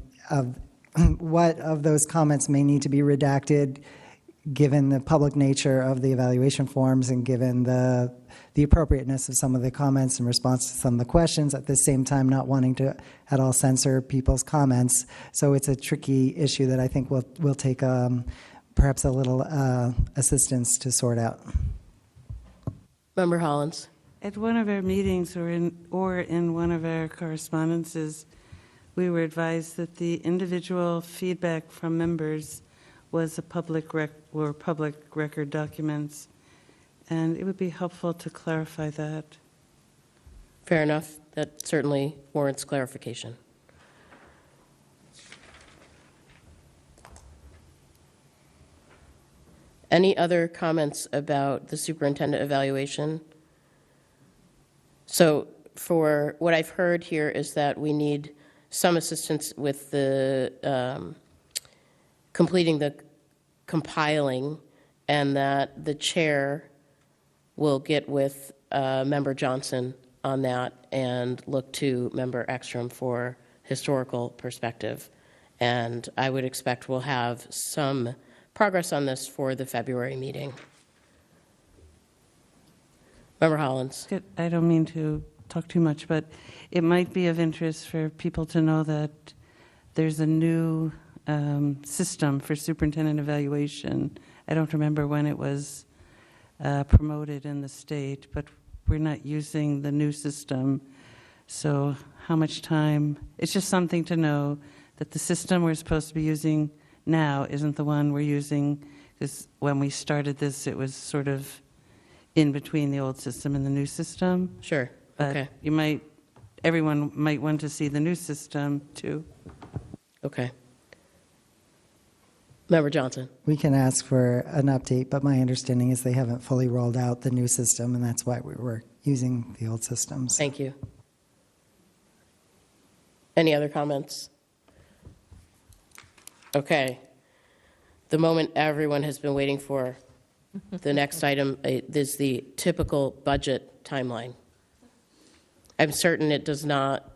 what of those comments may need to be redacted given the public nature of the evaluation forms and given the appropriateness of some of the comments in response to some of the questions, at the same time not wanting to at all censor people's comments. So it's a tricky issue that I think will take perhaps a little assistance to sort out. Member Hollins. At one of our meetings or in one of our correspondences, we were advised that the individual feedback from members was a public record documents, and it would be helpful to clarify that. Fair enough. That certainly warrants clarification. Any other comments about the superintendent evaluation? So for what I've heard here is that we need some assistance with the completing the compiling, and that the chair will get with Member Johnson on that and look to Member Ekstrom for historical perspective. And I would expect we'll have some progress on this for the February meeting. Member Hollins. I don't mean to talk too much, but it might be of interest for people to know that there's a new system for superintendent evaluation. I don't remember when it was promoted in the state, but we're not using the new system. So how much time? It's just something to know that the system we're supposed to be using now isn't the one we're using, because when we started this, it was sort of in between the old system and the new system. Sure. But Okay. Everyone might want to see the new system too. Okay. Member Johnson. We can ask for an update, but my understanding is they haven't fully rolled out the new system, and that's why we were using the old systems. Thank you. Any other comments? Okay. The moment everyone has been waiting for, the next item is the typical budget timeline. I'm certain it does not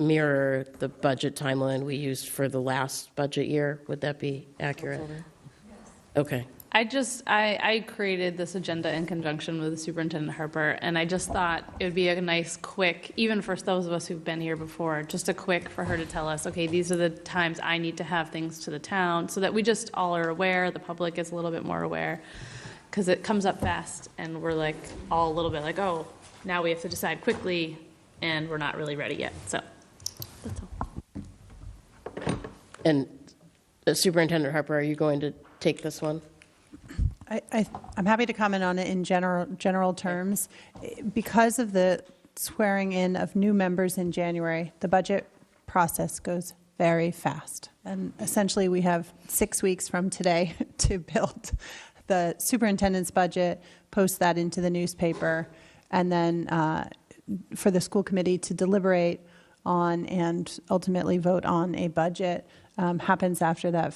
mirror the budget timeline we used for the last budget year. Would that be accurate? Okay. I created this agenda in conjunction with Superintendent Harper, and I just thought it would be a nice, quick, even for those of us who've been here before, just a quick for her to tell us, okay, these are the times I need to have things to the town, so that we just all are aware, the public is a little bit more aware, because it comes up fast, and we're like, all a little bit like, oh, now we have to decide quickly, and we're not really ready yet, so, that's all. And Superintendent Harper, are you going to take this one? I'm happy to comment on it in general terms. Because of the swearing in of new members in January, the budget process goes very fast. And essentially, we have 6 weeks from today to build the superintendent's budget, post that into the newspaper, and then for the school committee to deliberate on and ultimately vote on a budget. Happens after that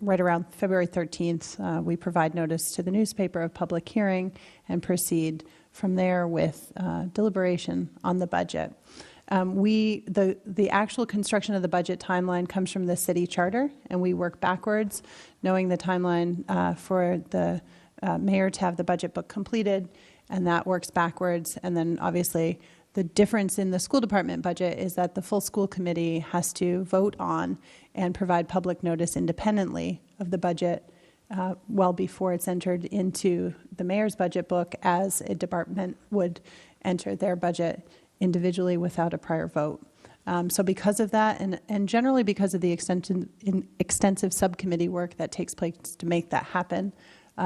right around February 13th, we provide notice to the newspaper of public hearing and proceed from there with deliberation on the budget. The actual construction of the budget timeline comes from the city charter, and we work backwards, knowing the timeline for the mayor to have the budget book completed, and that works backwards, and then obviously the difference in the school department budget is that the full school committee has to vote on and provide public notice independently of the budget well before it's entered into the mayor's budget book, as a department would enter their budget individually without a prior vote. So because of that, and generally because of the extensive subcommittee work that takes place to make that happen,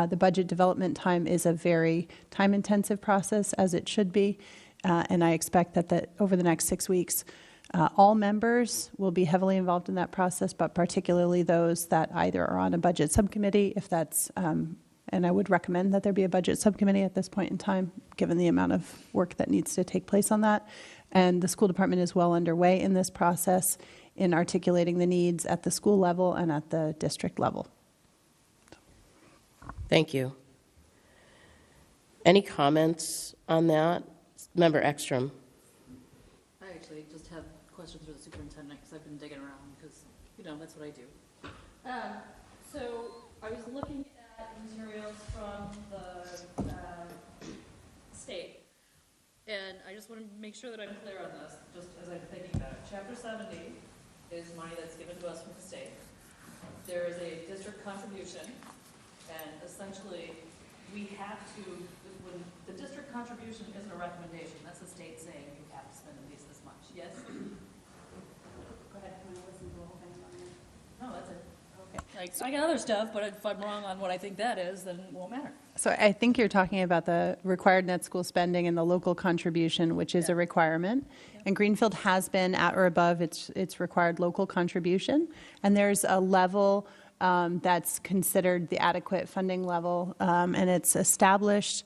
the budget development time is a very time-intensive process, as it should be. And I expect that over the next 6 weeks, all members will be heavily involved in that process, but particularly those that either are on a budget subcommittee, if that's, and I would recommend that there be a budget subcommittee at this point in time, given the amount of work that needs to take place on that. And the school department is well underway in this process in articulating the needs at the school level and at the district level. Thank you. Any comments on that? Member Ekstrom. I actually just have questions for the superintendent, because I've been digging around, because, that's what I do. So I was looking at materials from the state, and I just want to make sure that I'm clear on this, just as I'm thinking about it. Chapter 70 is money that's given to us from the state. There is a district contribution, and essentially we have to, when the district contribution isn't a recommendation, that's the state saying you have to spend at least this much, yes? Go ahead, can I listen to the whole thing? No, that's it. Okay. Like, I got other stuff, but if I'm wrong on what I think that is, then it won't matter. So I think you're talking about the required net school spending and the local contribution, which is a requirement. And Greenfield has been at or above its required local contribution. And there's a level that's considered the adequate funding level, and it's established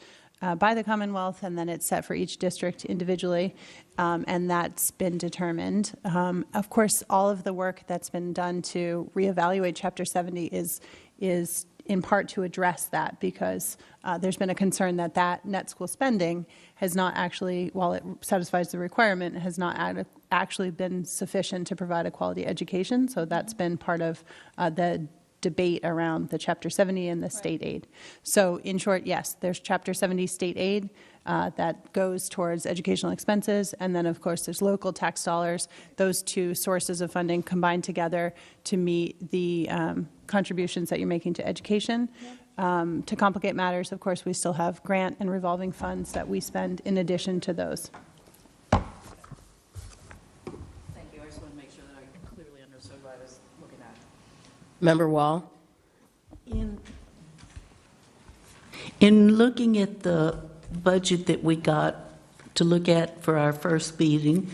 by the Commonwealth, and then it's set for each district individually, and that's been determined. Of course, all of the work that's been done to reevaluate Chapter 70 is in part to address that, because there's been a concern that that net school spending has not actually, while it satisfies the requirement, has not actually been sufficient to provide a quality education. So that's been part of the debate around the Chapter 70 and the state aid. So in short, yes, there's Chapter 70 state aid that goes towards educational expenses, and then of course there's local tax dollars. Those two sources of funding combine together to meet the contributions that you're making to education. To complicate matters, of course, we still have grant and revolving funds that we spend in addition to those. Thank you. I just want to make sure that I clearly understood what I was looking at. Member Wall. In looking at the budget that we got to look at for our first meeting,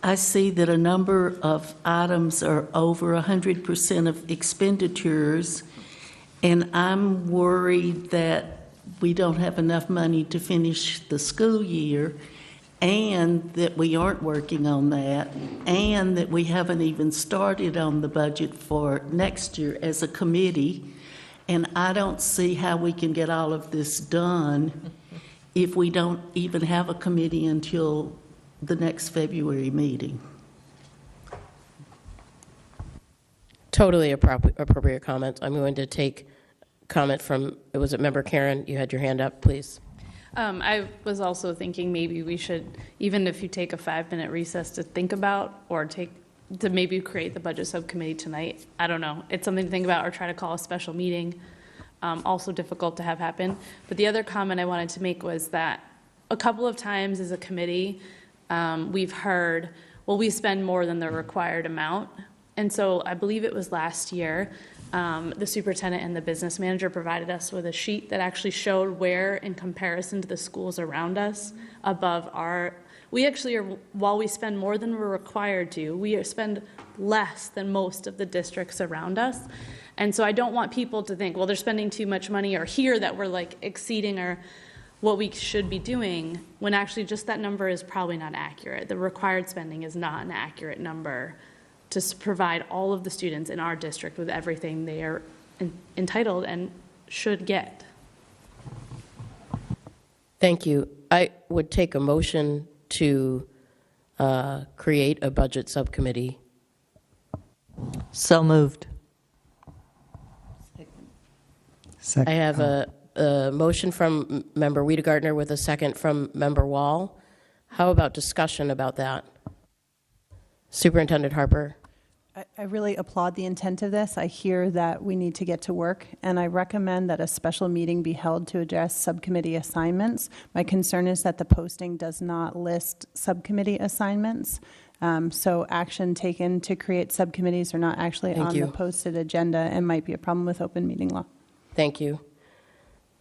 I see that a number of items are over 100% of expenditures, and I'm worried that we don't have enough money to finish the school year. and that we aren't working on that, and that we haven't even started on the budget for next year as a committee. And I don't see how we can get all of this done if we don't even have a committee until the next February meeting. Totally appropriate comment. I'm going to take comment from, was it Member Karen? You had your hand up, please. I was also thinking maybe we should, even if you take a 5-minute recess to think about, or to maybe create the budget subcommittee tonight. I don't know. It's something to think about, or try to call a special meeting. Also difficult to have happen. But the other comment I wanted to make was that a couple of times as a committee, we've heard, well, we spend more than the required amount. And so I believe it was last year, the superintendent and the business manager provided us with a sheet that actually showed where, in comparison to the schools around us, above our, we actually are, while we spend more than we're required to, we spend less than most of the districts around us. And so I don't want people to think, well, they're spending too much money, or hear that we're like exceeding our what we should be doing, when actually just that number is probably not accurate. The required spending is not an accurate number to provide all of the students in our district with everything they are entitled and should get. Thank you. I would take a motion to create a budget subcommittee. So moved. I have a motion from Member Wiedegardner with a second from Member Wall. How about discussion about that? Superintendent Harper. I really applaud the intent of this. I hear that we need to get to work, and I recommend that a special meeting be held to address subcommittee assignments. My concern is that the posting does not list subcommittee assignments, so action taken to create subcommittees are not actually on the posted agenda and might be a problem with open meeting law. Thank you.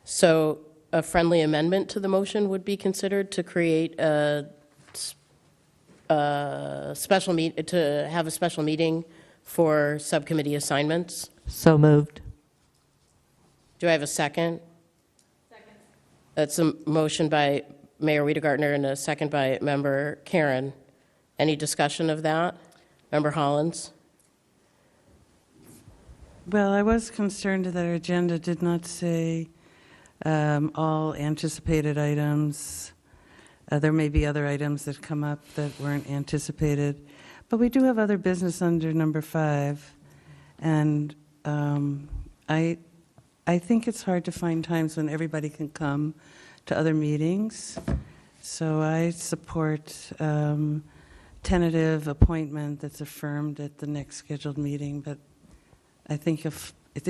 So a friendly amendment to the motion would be considered to create a special to have a special meeting for subcommittee assignments. So moved. Do I have a second? Second. That's a motion by Mayor Wiedegardner and a second by Member Karen. Any discussion of that? Member Hollins? Well, I was concerned that our agenda did not say all anticipated items. There may be other items that come up that weren't anticipated, but we do have other business under number 5, and I think it's hard to find times when everybody can come to other meetings. So I support tentative appointment that's affirmed at the next scheduled meeting, but I think if it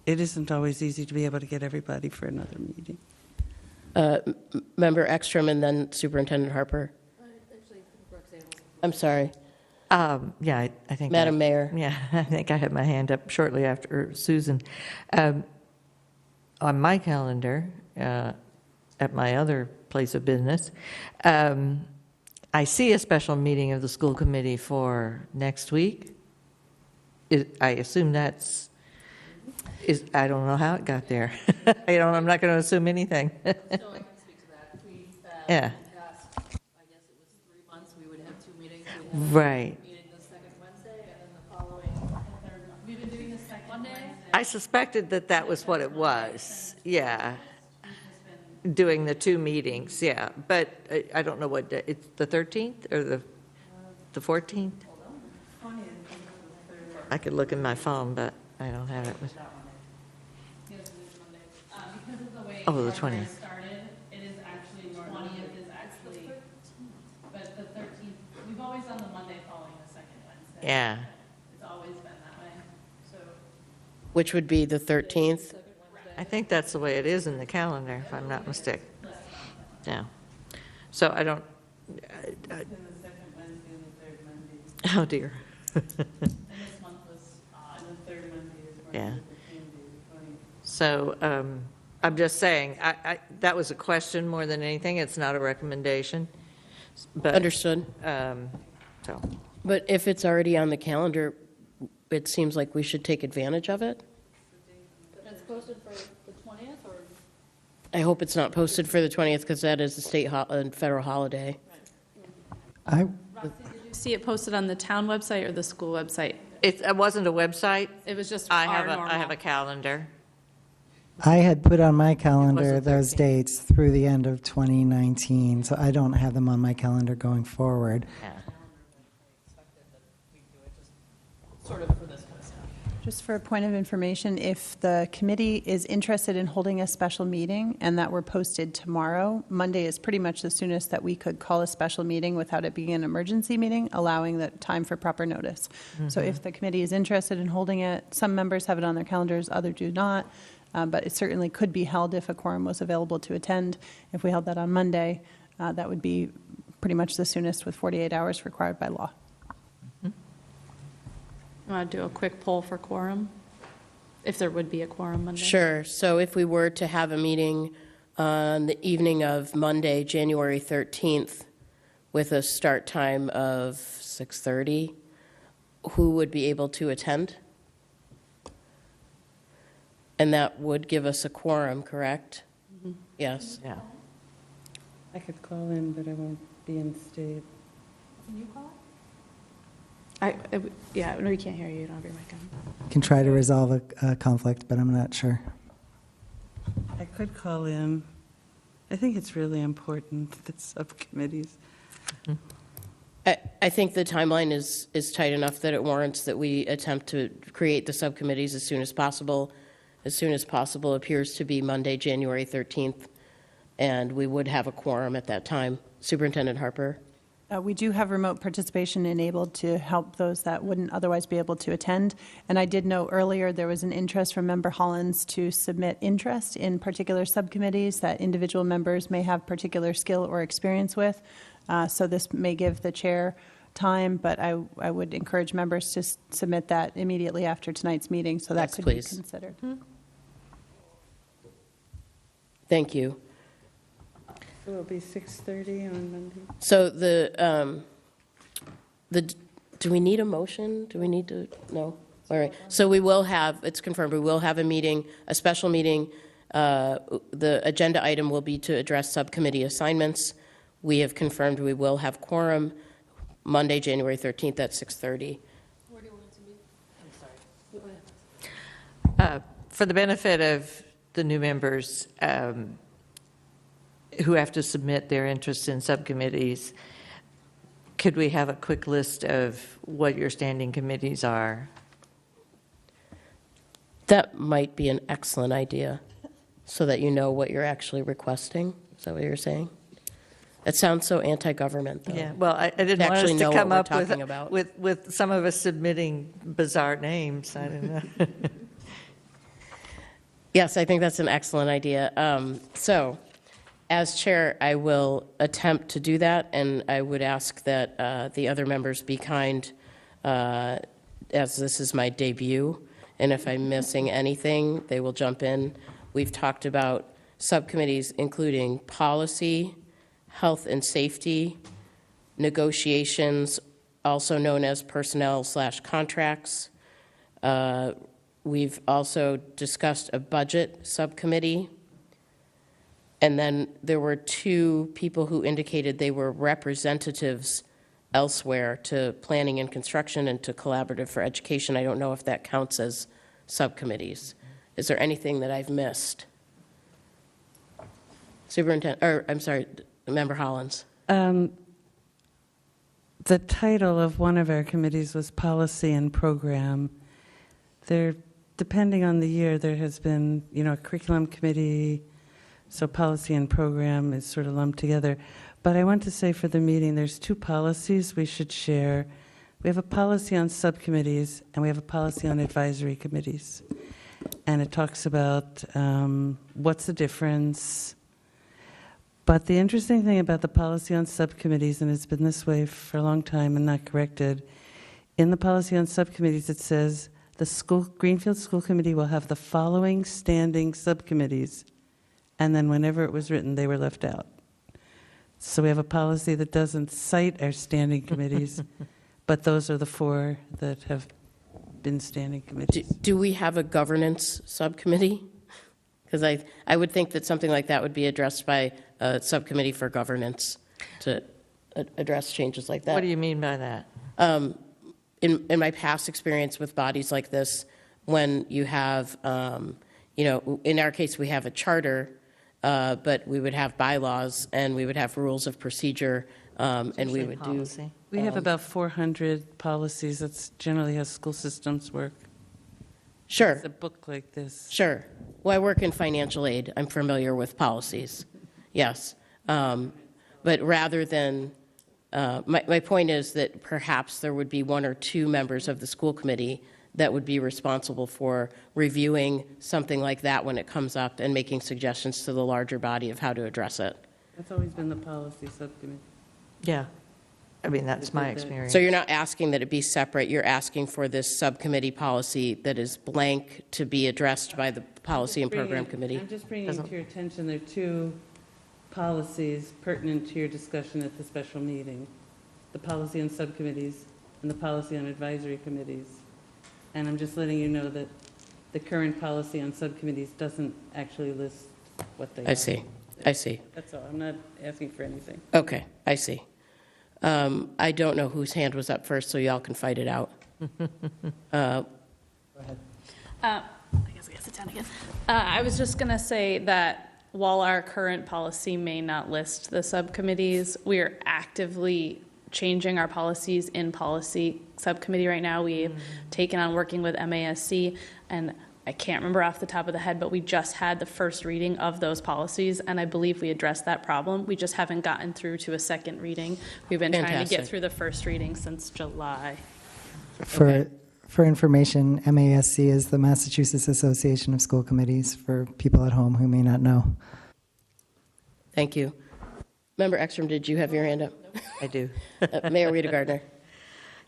isn't always easy to be able to get everybody for another meeting. Member Ekstrom and then Superintendent Harper. I'm sorry. Yeah, I think. Madam Mayor. Yeah, I think I had my hand up shortly after Susan. On my calendar, at my other place of business, I see a special meeting of the school committee for next week. I assume I don't know how it got there. I'm not going to assume anything. So I can speak to that. We, Yeah. in the past, I guess it was 3 months, we would have 2 meetings. We'd have Right. a meeting the second Wednesday, and then the following third. We've been doing this second Monday. I suspected that was what it was. Yeah. Doing the 2 meetings, yeah. But I don't know what day. It's the 13th or the 14th? I could look in my phone, but I don't have it with. Because of the way Oh, the our year 20th. started, it is actually 20th is actually, but the 13th, we've always done the Monday following the second Wednesday. Yeah. It's always been that way, so. Which would be the 13th. I think that's the way it is in the calendar, if I'm not mistaken. Yeah. So I don't. Oh, dear. And this month was odd. Yeah. So I'm just saying, that was a question more than anything. It's not a recommendation. But, Understood. So. But if it's already on the calendar, it seems like we should take advantage of it. That's posted for the 20th, or? I hope it's not posted for the 20th because that is a state and federal holiday. I, Did you see it posted on the town website or the school website? It wasn't a website. It was just I our have normal. a calendar. I had put on my calendar wasn't those 13. dates through the end of 2019, so I don't have them on my calendar going forward. Yeah. Sort of for this kind of stuff. Just for a point of information, if the committee is interested in holding a special meeting and that were posted tomorrow, Monday is pretty much the soonest that we could call a special meeting without it being an emergency meeting, allowing the time for proper notice. So if the committee is interested in holding it, some members have it on their calendars, others do not. But it certainly could be held if a quorum was available to attend. If we held that on Monday, that would be pretty much the soonest with 48 hours required by law. Want to do a quick poll for quorum? If there would be a quorum Monday? Sure. So if we were to have a meeting on the evening of Monday, January 13th, with a start time of 6:30, who would be able to attend? And that would give us a quorum, correct? Yes. Yeah. I could call in, but I won't be in state. Can you call it? Yeah, no, we can't hear you. You don't have your mic on. Can try to resolve a conflict, but I'm not sure. I could call in. I think it's really important that subcommittees. I think the timeline is tight enough that it warrants that we attempt to create the subcommittees as soon as possible. As soon as possible appears to be Monday, January 13th, and we would have a quorum at that time. Superintendent Harper? We do have remote participation enabled to help those that wouldn't otherwise be able to attend. And I did know earlier there was an interest from Member Hollins to submit interest in particular subcommittees that individual members may have particular skill or experience with. So this may give the chair time, but I would encourage members to submit that immediately after tonight's meeting, so that Yes, could please. be considered. Thank you. So it'll be 6:30 on Monday. So do we need a motion? Do we need to, no? All right, so we will have, it's confirmed, we will have a meeting, a special meeting. The agenda item will be to address subcommittee assignments. We have confirmed we will have quorum Monday, January 13th at 6:30. Where do you want it to be? I'm sorry. Go ahead. For the benefit of the new members who have to submit their interest in subcommittees, could we have a quick list of what your standing committees are? That might be an excellent idea, so that you know what you're actually requesting. Is that what you're saying? It sounds so anti-government, though. Yeah, well, I didn't To want us actually to know come what we're up talking about. with some of us submitting bizarre names. I don't know. Yes, I think that's an excellent idea. So, as chair, I will attempt to do that, and I would ask that the other members be kind, as this is my debut, and if I'm missing anything, they will jump in. We've talked about subcommittees including policy, health and safety, negotiations, also known as personnel/contracts. We've also discussed a budget subcommittee. And then there were two people who indicated they were representatives elsewhere to planning and construction and to collaborative for education. I don't know if that counts as subcommittees. Is there anything that I've missed? Member Hollins. The title of one of our committees was Policy and Program. There, depending on the year, there has been, a curriculum committee, so policy and program is sort of lumped together. But I want to say for the meeting, there's two policies we should share. We have a policy on subcommittees, and we have a policy on advisory committees. And it talks about what's the difference. But the interesting thing about the policy on subcommittees, and it's been this way for a long time and not corrected, in the policy on subcommittees it says the Greenfield School Committee will have the following standing subcommittees, and then whenever it was written, they were left out. So we have a policy that doesn't cite our standing committees, but those are the four that have been standing committees. Do we have a governance subcommittee? Because I would think that something like that would be addressed by a subcommittee for governance to address changes like that. What do you mean by that? In my past experience with bodies like this, when you have, in our case, we have a charter, but we would have bylaws and we would have rules of procedure, and we Usually would policy. We have about 400 policies. That's generally how school systems work. Sure. It's a book like this. Sure. Well, I work in financial aid. I'm familiar with policies. Yes. But rather than, my point is that perhaps there would be one or two members of the school committee that would be responsible for reviewing something like that when it comes up and making suggestions to the larger body of how to address it. That's always been the policy subcommittee. Yeah. I mean, that's my experience. So you're not asking that it be separate. You're asking for this subcommittee policy that is blank to be addressed by the Policy and Program Committee. I'm just bringing to your attention, there are two policies pertinent to your discussion at the special meeting. The policy on subcommittees and the policy on advisory committees. And I'm just letting you know that the current policy on subcommittees doesn't actually list what they are. I see. I see. That's all. I'm not asking for anything. Okay, I see. I don't know whose hand was up first, so y'all can fight it out. I guess I sit down again. I was just going to say that while our current policy may not list the subcommittees, we are actively changing our policies in policy subcommittee right now. We've taken on working with MASC, and I can't remember off the top of the head, but we just had the first reading of those policies, and I believe we addressed that problem. We just haven't gotten through to a second reading. We've been trying to Fantastic. get through the first reading since July. For information, MASC is the Massachusetts Association of School Committees, for people at home who may not know. Thank you. Member Ekstrom, did you have your hand up? I do. Mayor Rita Gardner.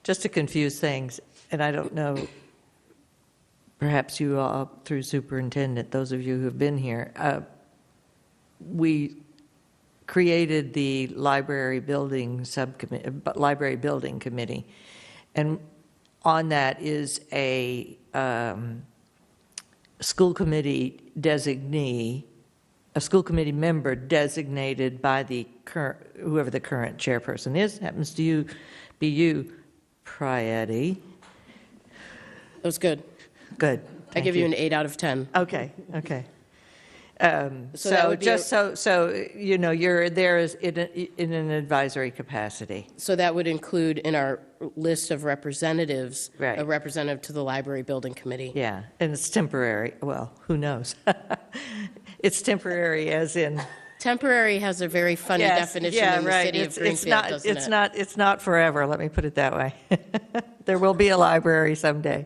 Just to confuse things, and I don't know, perhaps you all, through superintendent, those of you who've been here, we created the library building subcommittee, library building committee, and on that is a school committee designee, a school committee member designated by the current, whoever the current chairperson is. Happens to be you, Prietti. That was good. Good. I give you an 8 out of 10. Okay, okay. So that would be just so you know, you're there as in an advisory capacity. So that would include in our list of representatives, Right. a representative to the library building committee. Yeah, and it's temporary. Well, who knows? It's temporary as in. Temporary has a very funny Yes, definition yeah, in the right. city of Greenfield, doesn't it? It's not forever, let me put it that way. There will be a library someday.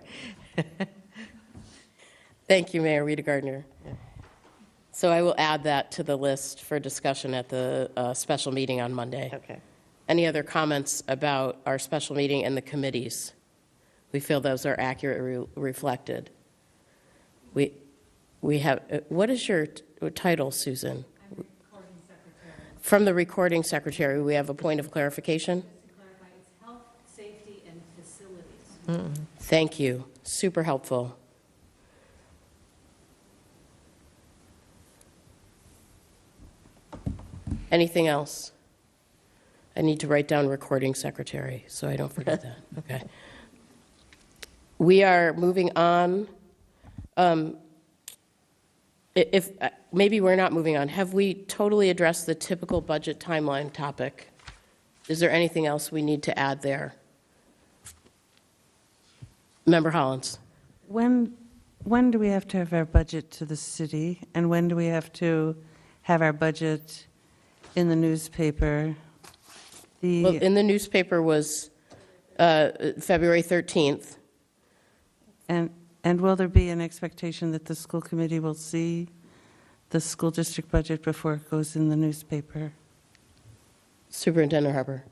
Thank you, Mayor Rita Gardner. So I will add that to the list for discussion at the special meeting on Monday. Okay. Any other comments about our special meeting and the committees? We feel those are accurately reflected. We have, what is your title, Susan? I'm recording secretary. From the recording secretary, we have a point of clarification? Just to clarify, it's health, safety, and facilities. Thank you. Super helpful. Anything else? I need to write down recording secretary so I don't forget that. Okay. We are moving on. If maybe we're not moving on. Have we totally addressed the typical budget timeline topic? Is there anything else we need to add there? Member Hollins. When do we have to have our budget to the city, and when do we have to have our budget in the newspaper? Well, in the newspaper was February 13th. And will there be an expectation that the school committee will see the school district budget before it goes in the newspaper? Superintendent Harper.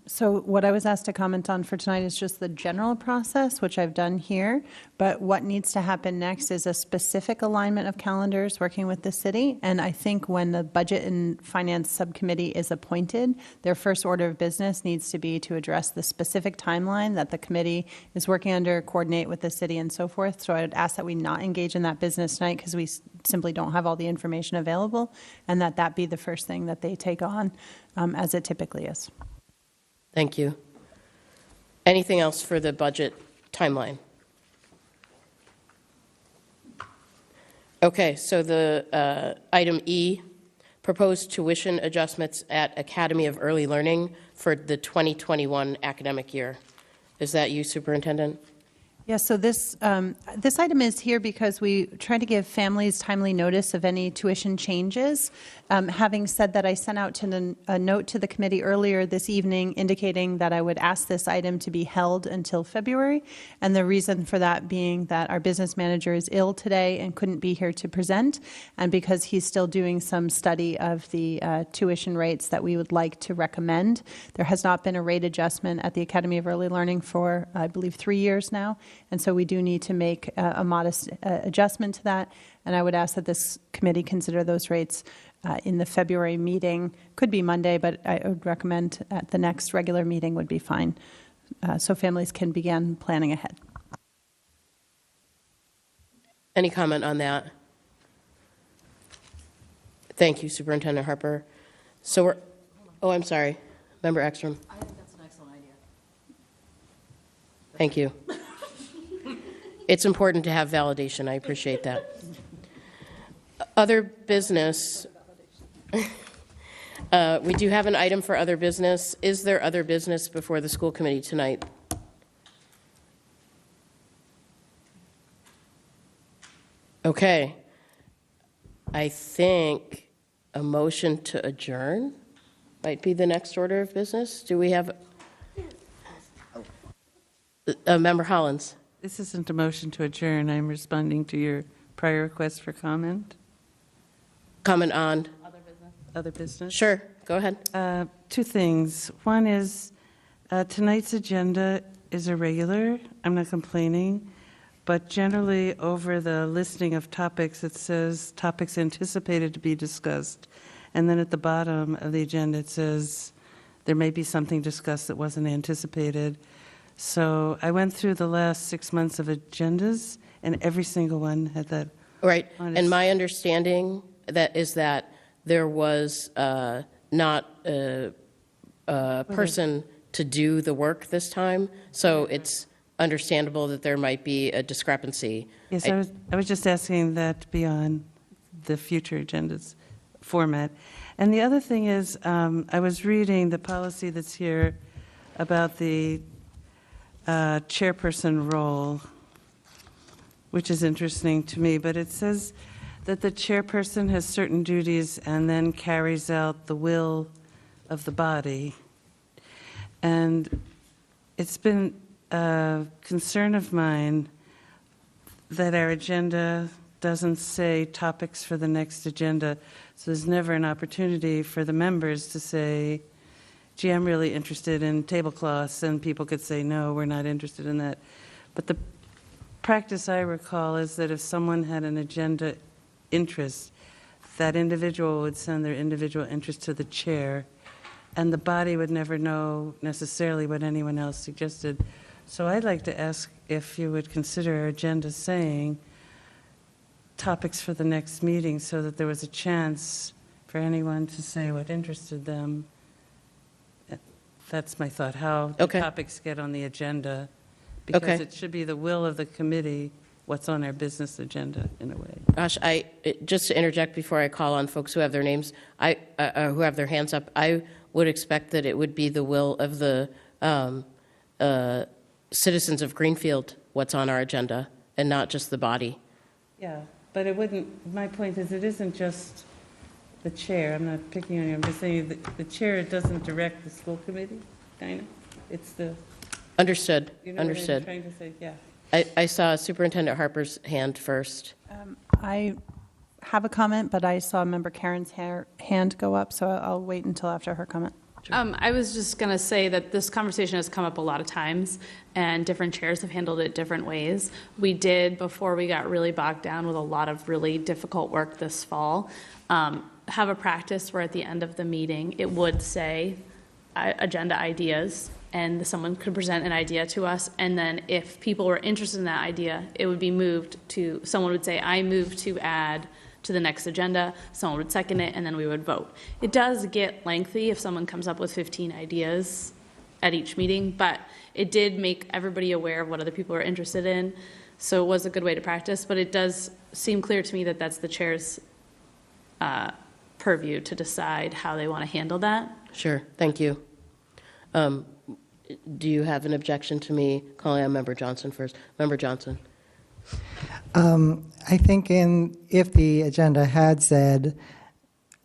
So what I was asked to comment on for tonight is just the general process, which I've done here. But what needs to happen next is a specific alignment of calendars working with the city. And I think when the Budget and Finance Subcommittee is appointed, their first order of business needs to be to address the specific timeline that the committee is working under, coordinate with the city and so forth. So I would ask that we not engage in that business tonight because we simply don't have all the information available, and that be the first thing that they take on, as it typically is. Thank you. Anything else for the budget timeline? Okay, so the item E, proposed tuition adjustments at Academy of Early Learning for the 2021 academic year. Is that you, Superintendent? Yeah, so this item is here because we try to give families timely notice of any tuition changes. Having said that, I sent out a note to the committee earlier this evening indicating that I would ask this item to be held until February, and the reason for that being that our business manager is ill today and couldn't be here to present, and because he's still doing some study of the tuition rates that we would like to recommend. There has not been a rate adjustment at the Academy of Early Learning for, I believe, 3 years now. And so we do need to make a modest adjustment to that. And I would ask that this committee consider those rates in the February meeting. Could be Monday, but I would recommend at the next regular meeting would be fine. So families can begin planning ahead. Any comment on that? Thank you, Superintendent Harper. So we're, oh, I'm sorry. Member Ekstrom. I think that's an excellent idea. Thank you. It's important to have validation. I appreciate that. Other business. We do have an item for other business. Is there other business before the school committee tonight? Okay. I think a motion to adjourn might be the next order of business. Do we have Member Hollins? This isn't a motion to adjourn. I'm responding to your prior request for comment. Comment on? Other business? Sure, go ahead. Two things. One is tonight's agenda is irregular. I'm not complaining. But generally, over the listing of topics, it says topics anticipated to be discussed. And then at the bottom of the agenda, it says there may be something discussed that wasn't anticipated. So I went through the last 6 months of agendas, and every single one had that. Right, and my understanding is that there was not a person to do the work this time, so it's understandable that there might be a discrepancy. Yes, I was just asking that to be on the future agendas format. And the other thing is, I was reading the policy that's here about the chairperson role, which is interesting to me, but it says that the chairperson has certain duties and then carries out the will of the body. And it's been a concern of mine that our agenda doesn't say topics for the next agenda, so there's never an opportunity for the members to say, gee, I'm really interested in tablecloths, and people could say, no, we're not interested in that. But the practice I recall is that if someone had an agenda interest, that individual would send their individual interest to the chair, and the body would never know necessarily what anyone else suggested. So I'd like to ask if you would consider our agenda saying topics for the next meeting so that there was a chance for anyone to say what interested them. That's my thought, how the topics get on the agenda, because it should be the will of the committee what's on our business agenda in a way. Gosh, just to interject before I call on folks who have their names, who have their hands up, I would expect that it would be the will of the citizens of Greenfield what's on our agenda, and not just the body. Yeah, but it wouldn't, my point is it isn't just the chair, I'm not picking on you, I'm just saying that the chair doesn't direct the school committee, kind of. It's the... Understood, you know understood. What I'm trying to say? Yeah. I saw Superintendent Harper's hand first. I have a comment, but I saw Member Karen's hand go up, so I'll wait until after her comment. I was just going to say that this conversation has come up a lot of times, and different chairs have handled it different ways. We did, before we got really bogged down with a lot of really difficult work this fall, have a practice where at the end of the meeting, it would say agenda ideas, and someone could present an idea to us, and then if people were interested in that idea, it would be moved to, someone would say, I move to add to the next agenda, someone would second it, and then we would vote. It does get lengthy if someone comes up with 15 ideas at each meeting, but it did make everybody aware of what other people are interested in, so it was a good way to practice, but it does seem clear to me that that's the chair's purview to decide how they want to handle that. Sure, thank you. Do you have an objection to me calling on Member Johnson first? Member Johnson. I think if the agenda had said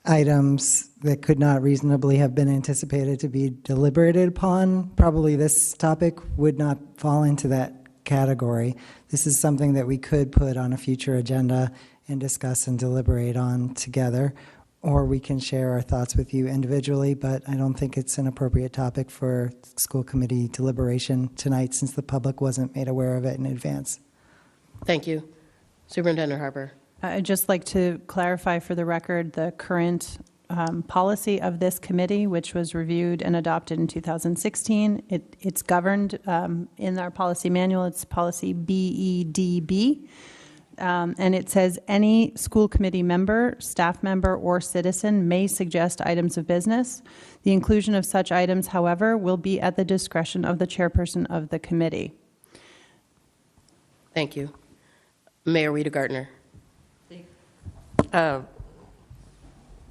items that could not reasonably have been anticipated to be deliberated upon, probably this topic would not fall into that category. This is something that we could put on a future agenda and discuss and deliberate on together, or we can share our thoughts with you individually, but I don't think it's an appropriate topic for school committee deliberation tonight since the public wasn't made aware of it in advance. Thank you. Superintendent Harper. I'd just like to clarify for the record the current policy of this committee, which was reviewed and adopted in 2016. It's governed in our policy manual. It's policy BEDB. And it says any school committee member, staff member, or citizen may suggest items of business. The inclusion of such items, however, will be at the discretion of the chairperson of the committee. Thank you. Mayor Rita Gardner.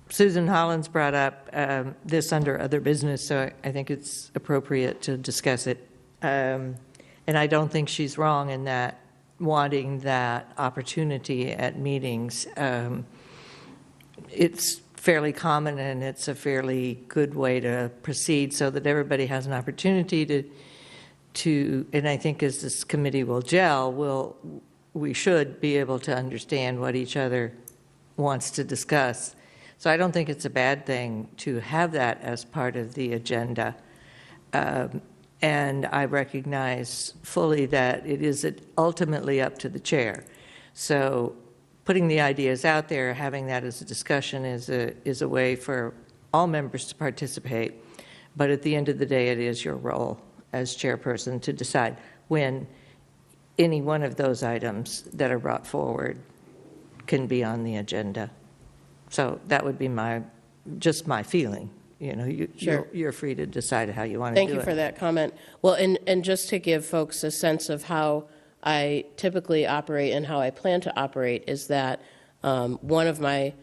Susan Hollins brought up this under other business, so I think it's appropriate to discuss it. And I don't think she's wrong in that wanting that opportunity at meetings. It's fairly common and it's a fairly good way to proceed so that everybody has an opportunity to and I think as this committee will gel, we should be able to understand what each other wants to discuss. So I don't think it's a bad thing to have that as part of the agenda. And I recognize fully that it is ultimately up to the chair. So putting the ideas out there, having that as a discussion is a way for all members to participate. But at the end of the day, it is your role as chairperson to decide when any one of those items that are brought forward can be on the agenda. So that would be just my feeling. You know, Sure. you're free to decide how you want to do it. Thank you for that comment. Well, and just to give folks a sense of how I typically operate and how I plan to operate is that one of my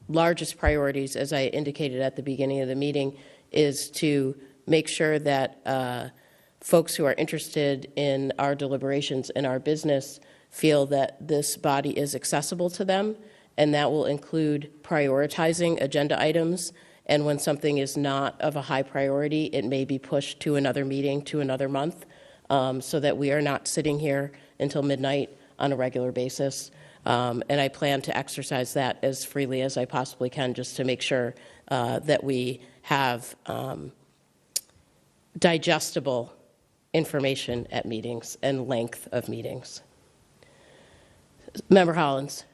largest priorities, as I indicated at the beginning of the meeting, is to make sure that folks who are interested in our deliberations and our business feel that this body is accessible to them, and that will include prioritizing agenda items. And when something is not of a high priority, it may be pushed to another meeting, to another month, so that we are not sitting here until midnight on a regular basis. And I plan to exercise that as freely as I possibly can, just to make sure that we have digestible information at meetings and length of meetings. Member Hollins.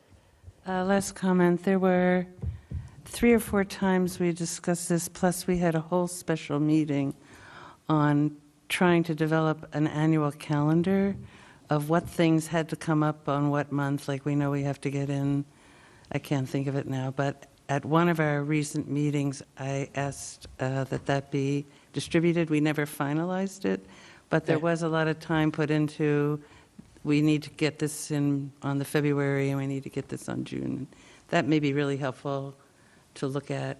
Last comment. There were 3 or 4 times we discussed this, plus we had a whole special meeting on trying to develop an annual calendar of what things had to come up on what month. Like we know we have to get in, I can't think of it now, but at one of our recent meetings, I asked that be distributed. We never finalized it, but there was a lot of time put into, we need to get this in on the February and we need to get this on June. That may be really helpful to look at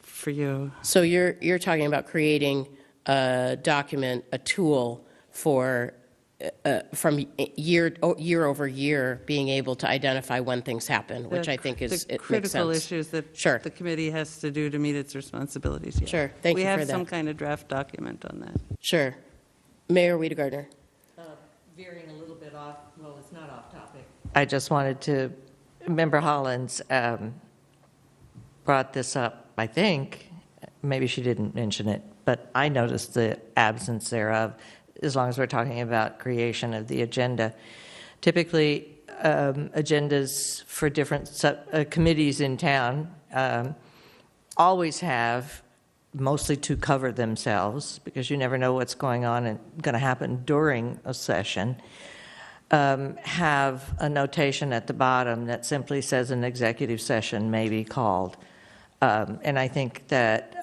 for you. So you're talking about creating a document, a tool for from year over year being able to identify when things happen, which I think is the critical issues that Sure. the committee has to do to meet its responsibilities. Yeah. Sure. Thank you for We have that. some kind of draft document on that. Sure. Mayor Rita Gardner. Veering a little bit off, well, it's not off topic. I just wanted to, Member Hollins brought this up, I think, maybe she didn't mention it, but I noticed the absence thereof, as long as we're talking about creation of the agenda. Typically, agendas for different committees in town always have, mostly to cover themselves, because you never know what's going on and going to happen during a session, have a notation at the bottom that simply says an executive session may be called. And I think that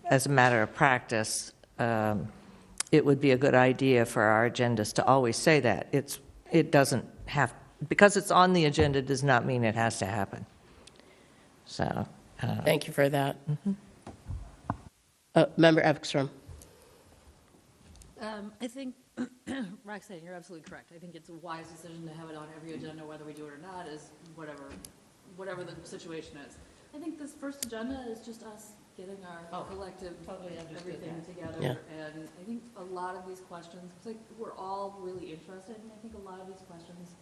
as a matter of practice, it would be a good idea for our agendas to always say that. It doesn't have, because it's on the agenda does not mean it has to happen. So. Thank you for that. Member Ekstrom. I think, Roxanne, you're absolutely correct. I think it's a wise decision to have it on every agenda, whether we do it or not, is whatever the situation is. I think this first agenda is just us getting our collective everything together. Yeah. And I think a lot of these questions, because we're all really interested, and I think a lot of these questions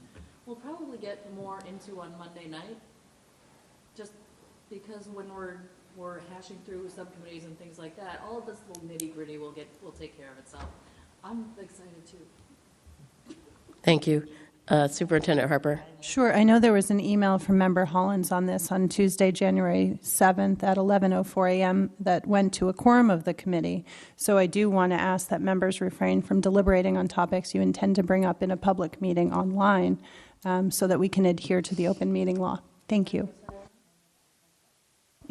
we'll probably get more into on Monday night, just because when we're hashing through subcommittees and things like that, all of this little nitty gritty will take care of itself. I'm excited too. Thank you. Superintendent Harper. Sure. I know there was an email from Member Hollins on this on Tuesday, January 7th at 11:04 a.m. that went to a quorum of the committee. So I do want to ask that members refrain from deliberating on topics you intend to bring up in a public meeting online so that we can adhere to the open meeting law. Thank you.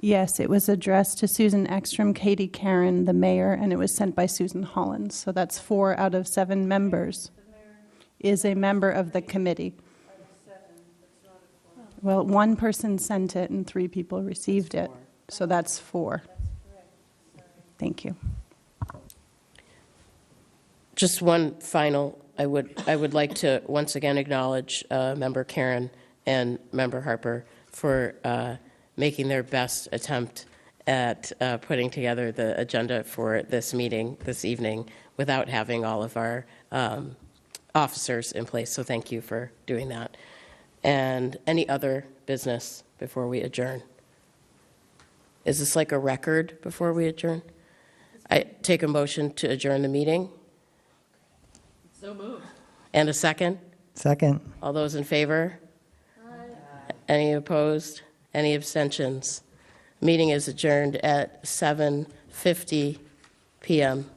Yes, it was addressed to Susan Ekstrom, Katie Karen, the mayor, and it was sent by Susan Hollins. So that's 4 out of 7 members. Is a member of the committee. Well, 1 person sent it and 3 people received it. So that's 4. Thank you. Just one final, I would like to once again acknowledge Member Karen and Member Harper for making their best attempt at putting together the agenda for this meeting this evening without having all of our officers in place. So thank you for doing that. And any other business before we adjourn? Is this like a record before we adjourn? I take a motion to adjourn the meeting. So moved. And a second? Second. All those in favor? Aye. Any opposed? Any abstentions? Meeting is adjourned at 7:50 p.m.